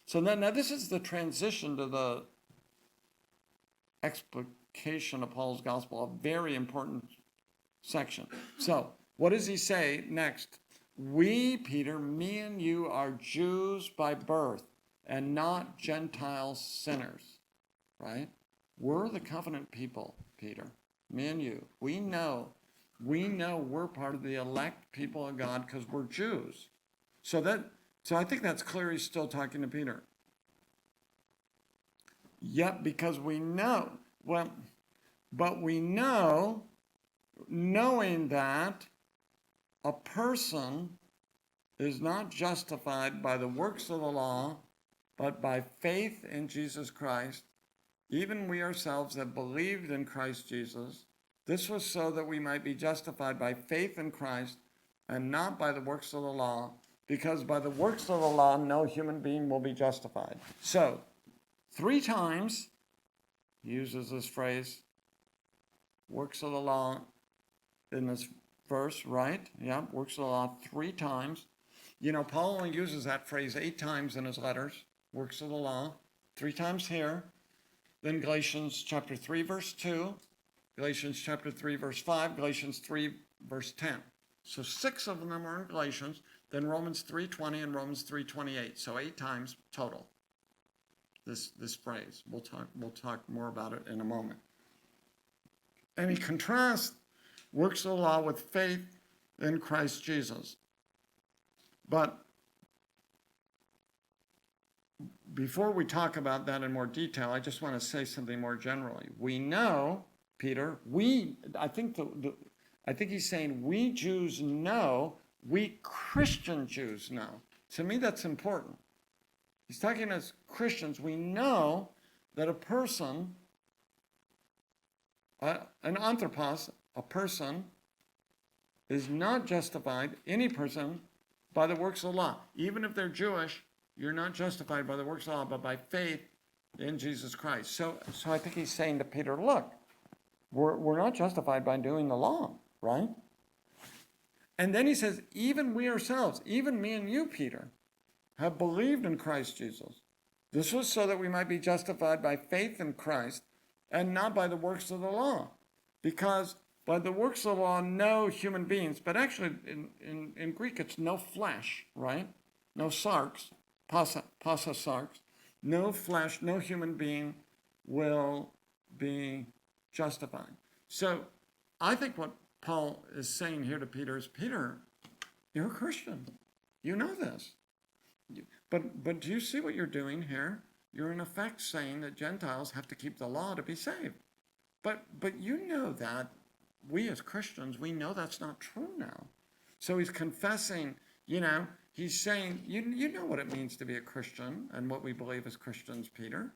So now this is the transition to the explication of Paul's gospel, a very important section. So what does he say next? We, Peter, me and you are Jews by birth and not Gentile sinners, right? We're the covenant people, Peter, me and you. We know we're part of the elect people of God because we're Jews. So I think that's clear he's still talking to Peter. Yep, because we know, but we know, knowing that a person is not justified by the works of the law, but by faith in Jesus Christ. Even we ourselves have believed in Christ Jesus. This was so that we might be justified by faith in Christ and not by the works of the law, because by the works of the law, no human being will be justified. So, 3 times he uses this phrase, works of the law, in this verse, right? Yeah, works of the law 3 times. You know, Paul only uses that phrase 8 times in his letters, works of the law, 3 times here. Then Galatians chapter 3, verse 2, Galatians chapter 3, verse 5, Galatians 3, verse 10. So 6 of them are in Galatians, then Romans 3:20 and Romans 3:28. So 8 times total. This phrase. We'll talk more about it in a moment. And he contrasts works of the law with faith in Christ Jesus. But before we talk about that in more detail, I just want to say something more generally. We know, Peter, I think he's saying we Jews know, we Christian Jews know. To me, that's important. He's talking as Christians. We know that a person, an anthropos, a person, is not justified, any person, by the works of the law. Even if they're Jewish, you're not justified by the works of the law, but by faith in Jesus Christ. So I think he's saying to Peter, look, we're not justified by doing the law, right? And then he says, even we ourselves, even me and you, Peter, have believed in Christ Jesus. This was so that we might be justified by faith in Christ and not by the works of the law. Because by the works of the law, no human beings, but actually in Greek it's no flesh, right? No sarx, pasa sarx, no flesh, no human being will be justified. So I think what Paul is saying here to Peter is, Peter, you're a Christian. You know this. But do you see what you're doing here? You're in effect saying that Gentiles have to keep the law to be saved. But you know that we as Christians, we know that's not true now. So he's confessing, he's saying, you know what it means to be a Christian and what we believe as Christians, Peter.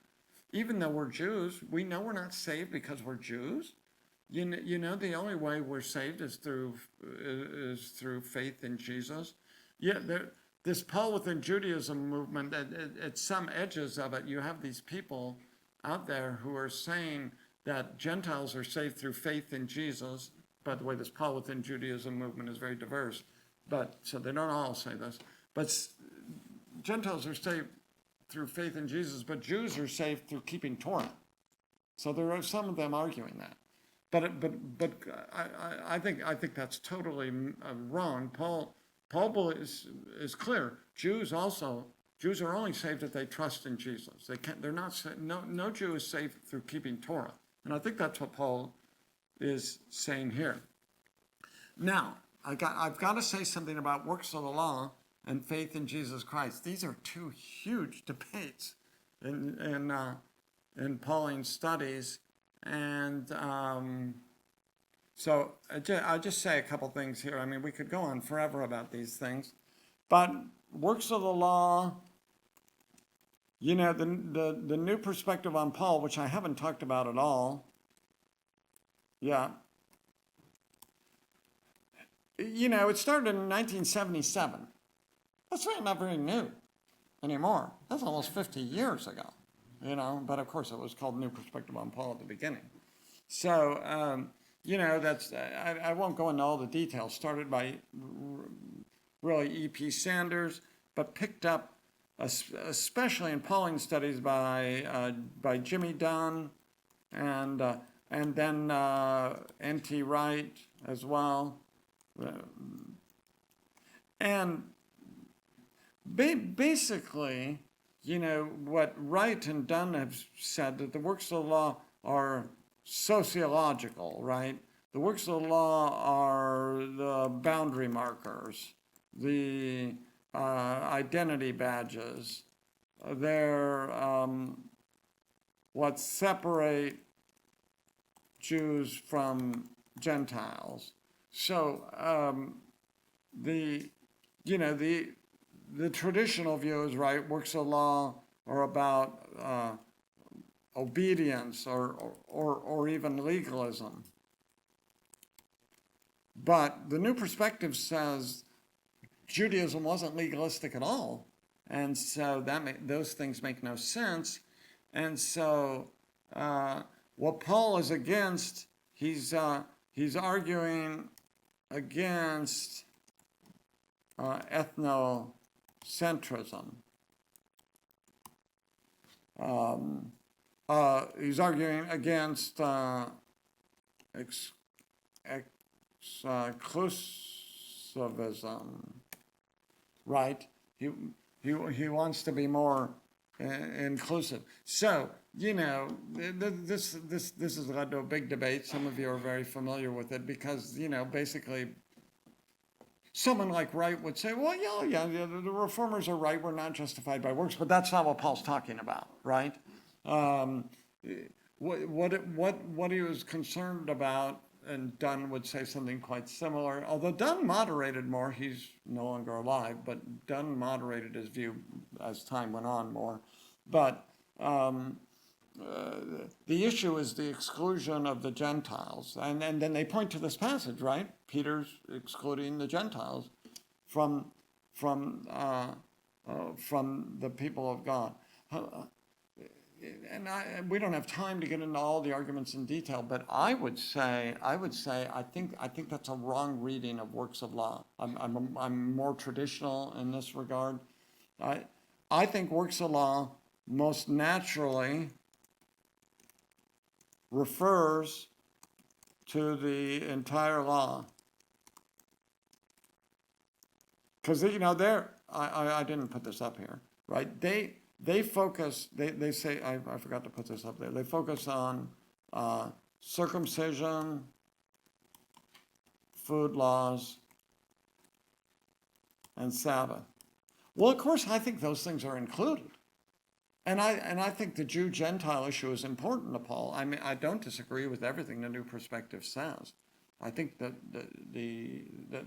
Even though we're Jews, we know we're not saved because we're Jews. You know the only way we're saved is through faith in Jesus. Yeah, this Paul within Judaism movement, at some edges of it, you have these people out there who are saying that Gentiles are saved through faith in Jesus. By the way, this Paul within Judaism movement is very diverse, so they don't all say this. But Gentiles are saved through faith in Jesus, but Jews are saved through keeping Torah. So there are some of them arguing that. But I think that's totally wrong. Paul is clear. Jews are only saved if they trust in Jesus. They're not. No Jew is saved through keeping Torah, and I think that's what Paul is saying here. Now, I've got to say something about works of the law and faith in Jesus Christ. These are two huge debates in Pauline studies, and so I'll just say a couple things here. I mean, we could go on forever about these things, but works of the law, the new perspective on Paul, which I haven't talked about at all. Yeah. It started in 1977. That's really not very new anymore. That's almost 50 years ago, but of course it was called New Perspective on Paul at the beginning. So, that's, I won't go into all the details. Started by really E.P. Sanders, but picked up, especially in Pauline studies, by Jimmy Dunn, and then N.T. Wright as well. And basically, what Wright and Dunn have said, that the works of the law are sociological, right? The works of the law are the boundary markers, the identity badges. They're what separate Jews from Gentiles. So the traditional view is, right, works of law are about obedience or even legalism. But the new perspective says Judaism wasn't legalistic at all, and so those things make no sense. And so what Paul is against, he's arguing against ethnocentrism. He's arguing against exclusivism, right? He wants to be more inclusive. So, this has led to a big debate. Some of you are very familiar with it because, basically, someone like Wright would say, well, yeah, the reformers are right, we're not justified by works, but that's not what Paul's talking about, right? What he was concerned about, and Dunn would say something quite similar, although Dunn moderated more. He's no longer alive, but Dunn moderated his view as time went on more. But the issue is the exclusion of the Gentiles. And then they point to this passage, right? Peter's excluding the Gentiles from the people of God. And we don't have time to get into all the arguments in detail, but I would say I think that's a wrong reading of works of law. I'm more traditional in this regard. I think works of law most naturally refers to the entire law. Because, I didn't put this up here, right? They focus, they say, I forgot to put this up there. They focus on circumcision, food laws, and Sabbath. Well, of course, I think those things are included. And I think the Jew-Gentile issue is important to Paul. I mean, I don't disagree with everything the New Perspective says. I think that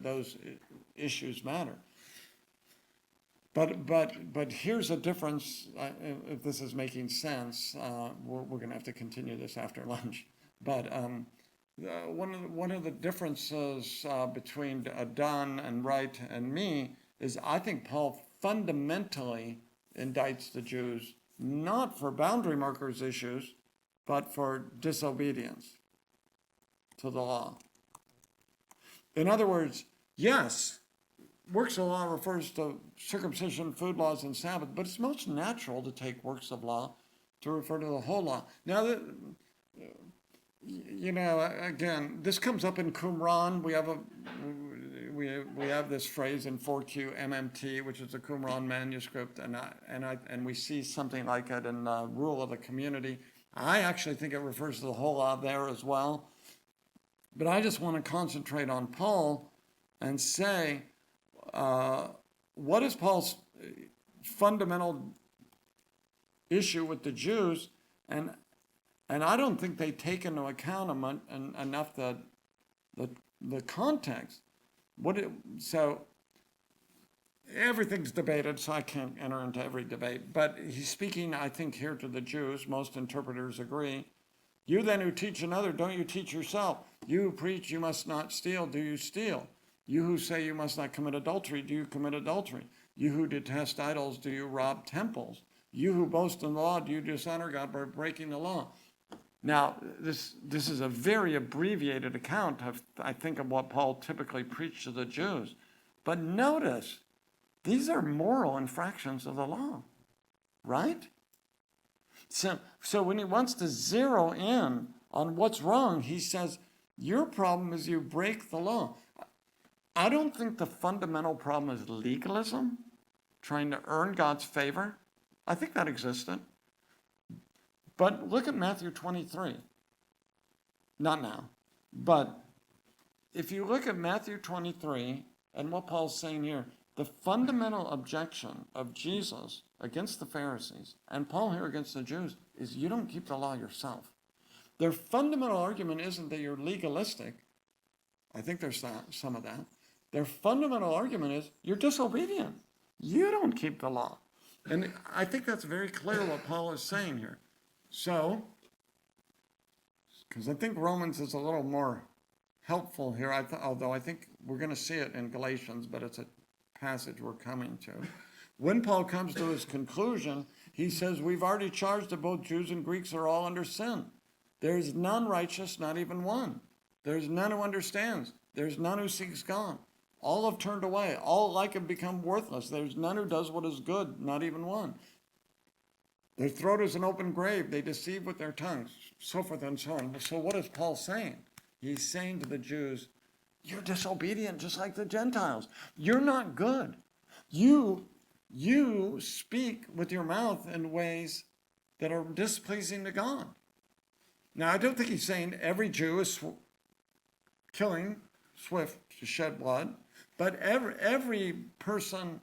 those issues matter. But here's a difference, if this is making sense. We're going to have to continue this after lunch. But one of the differences between Adon and Wright and me is I think Paul fundamentally indicts the Jews not for boundary markers issues, but for disobedience to the law. In other words, yes, works of law refers to circumcision, food laws, and Sabbath, but it's most natural to take works of law to refer to the whole law. Now, again, this comes up in Qumran. We have this phrase in 4Q MMT, which is the Qumran manuscript, and we see something like it in Rule of the Community. I actually think it refers to the whole law there as well. But I just want to concentrate on Paul and say, what is Paul's fundamental issue with the Jews? And I don't think they take into account enough the context. So everything's debated, so I can't enter into every debate. But he's speaking, I think, here to the Jews. Most interpreters agree. You then who teach another, don't you teach yourself? You who preach you must not steal, do you steal? You who say you must not commit adultery, do you commit adultery? You who detest idols, do you rob temples? You who boast in the law, do you dishonor God by breaking the law? Now, this is a very abbreviated account of, I think, of what Paul typically preached to the Jews. But notice, these are moral infractions of the law, right? So when he wants to zero in on what's wrong, he says, your problem is you break the law. I don't think the fundamental problem is legalism, trying to earn God's favor. I think that existed. But look at Matthew 23. Not now. But if you look at Matthew 23 and what Paul's saying here, the fundamental objection of Jesus against the Pharisees, and Paul here against the Jews, is you don't keep the law yourself. Their fundamental argument isn't that you're legalistic. I think there's some of that. Their fundamental argument is you're disobedient. You don't keep the law. And I think that's very clear what Paul is saying here. So, because I think Romans is a little more helpful here, although I think we're going to see it in Galatians, but it's a passage we're coming to. When Paul comes to his conclusion, he says, we've already charged that both Jews and Greeks are all under sin. There is none righteous, not even one. There's none who understands. There's none who seeks God. All have turned away. All alike have become worthless. There's none who does what is good, not even one. Their throat is an open grave. They deceive with their tongues, so forth and so on. So what is Paul saying? He's saying to the Jews, you're disobedient just like the Gentiles. You're not good. You speak with your mouth in ways that are displeasing to God. Now, I don't think he's saying every Jew is killing, swift to shed blood, but every person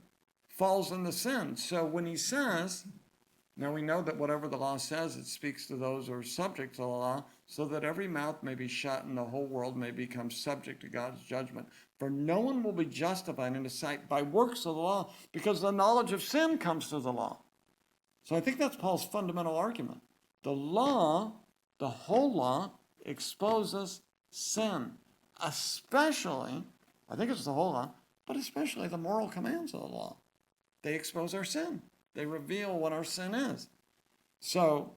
falls into sin. So when he says, now we know that whatever the law says, it speaks to those who are subject to the law, so that every mouth may be shut and the whole world may become subject to God's judgment. For no one will be justified in his sight by works of the law, because the knowledge of sin comes through the law. So I think that's Paul's fundamental argument. The law, the whole law, exposes sin, especially, I think it's the whole law, but especially the moral commands of the law. They expose our sin. They reveal what our sin is. So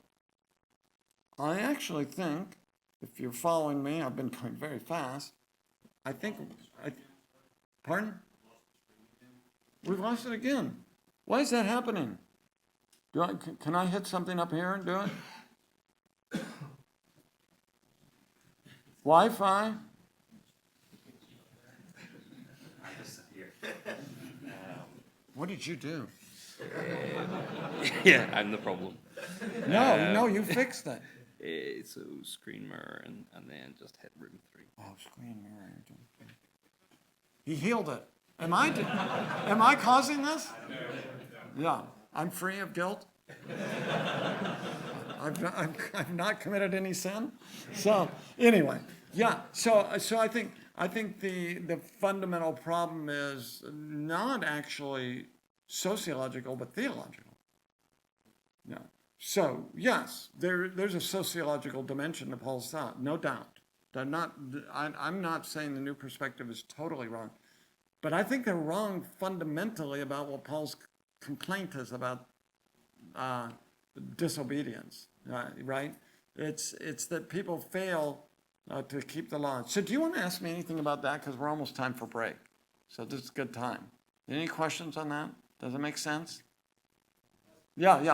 I actually think, if you're following me, I've been going very fast. Pardon? We've lost it again. Why is that happening? Can I hit something up here and do it? Wi-Fi? What did you do? Yeah, I'm the problem. No, you fixed it. So screen mirror and then just hit room 3. Oh, screen mirror. He healed it. Am I causing this? Yeah, I'm free of guilt. I've not committed any sin. So anyway, yeah. So I think the fundamental problem is not actually sociological but theological. Yeah. So yes, there's a sociological dimension to Paul's thought, no doubt. I'm not saying the new perspective is totally wrong, but I think they're wrong fundamentally about what Paul's complaint is about disobedience, right? It's that people fail to keep the law. So do you want to ask me anything about that? Because we're almost time for break. So this is a good time. Any questions on that? Does it make sense? Yeah. The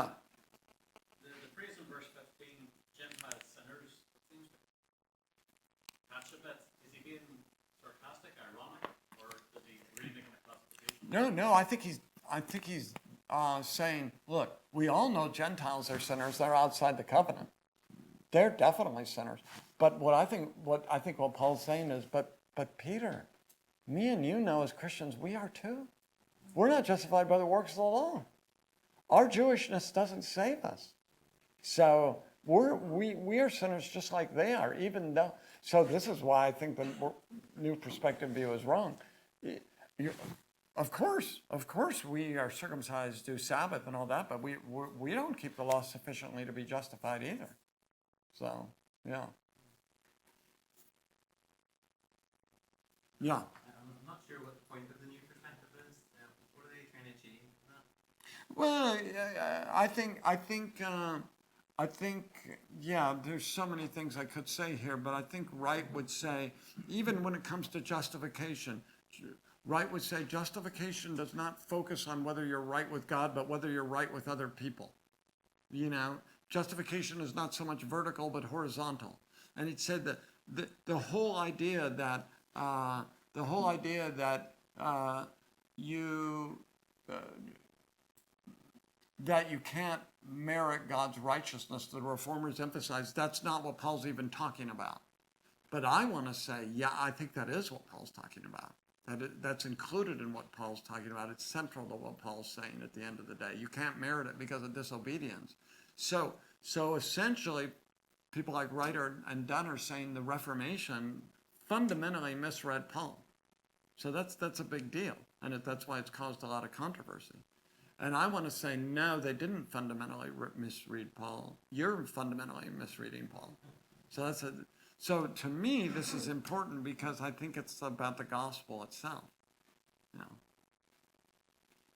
phrase in verse 15, Gentile sinners, seems to catch a bit. Is he being sarcastic, ironic, or is he really making a classification? No, I think he's saying, look, we all know Gentiles are sinners. They're outside the covenant. They're definitely sinners. But what Paul's saying is, but Peter, me and you know as Christians, we are too. We're not justified by the works of the law. Our Jewishness doesn't save us. So we are sinners just like they are, even though. So this is why I think the new perspective view is wrong. Of course, we are circumcised, do Sabbath and all that, but we don't keep the law sufficiently to be justified either. So, yeah. Yeah. I'm not sure what the point of the new perspective is. What are they trying to achieve with that? Well, I think, yeah, there's so many things I could say here, but I think Wright would say, even when it comes to justification, Wright would say justification does not focus on whether you're right with God, but whether you're right with other people. You know, justification is not so much vertical, but horizontal. And it said that the whole idea that you can't merit God's righteousness, the Reformers emphasize, that's not what Paul's even talking about. But I want to say, yeah, I think that is what Paul's talking about. That's included in what Paul's talking about. It's central to what Paul's saying at the end of the day. You can't merit it because of disobedience. So essentially, people like Wright and Dunn are saying the Reformation fundamentally misread Paul. So that's a big deal, and that's why it's caused a lot of controversy. And I want to say, no, they didn't fundamentally misread Paul. You're fundamentally misreading Paul. So to me, this is important because I think it's about the gospel itself. You know.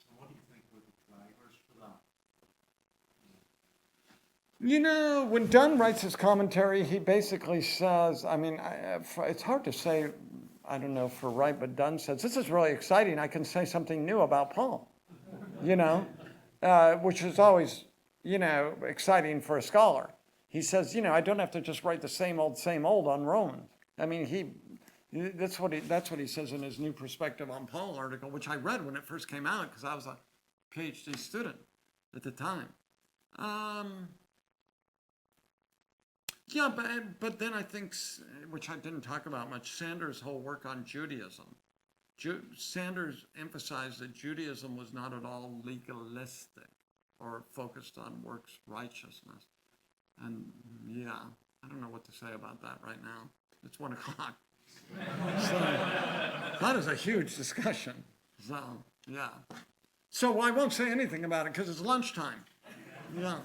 And what do you think were the drivers for that? You know, when Dunn writes his commentary, he basically says, I mean, it's hard to say, I don't know for Wright, but Dunn says, this is really exciting. I can say something new about Paul, you know, which is always, you know, exciting for a scholar. He says, you know, I don't have to just write the same old on Romans. I mean, that's what he says in his New Perspective on Paul article, which I read when it first came out because I was a PhD student at the time. Yeah, but then I think, which I didn't talk about much, Sanders' whole work on Judaism. Sanders emphasized that Judaism was not at all legalistic or focused on works righteousness. And yeah, I don't know what to say about that right now. It's 1:00. So that is a huge discussion. So yeah. So I won't say anything about it because it's lunchtime. Yeah.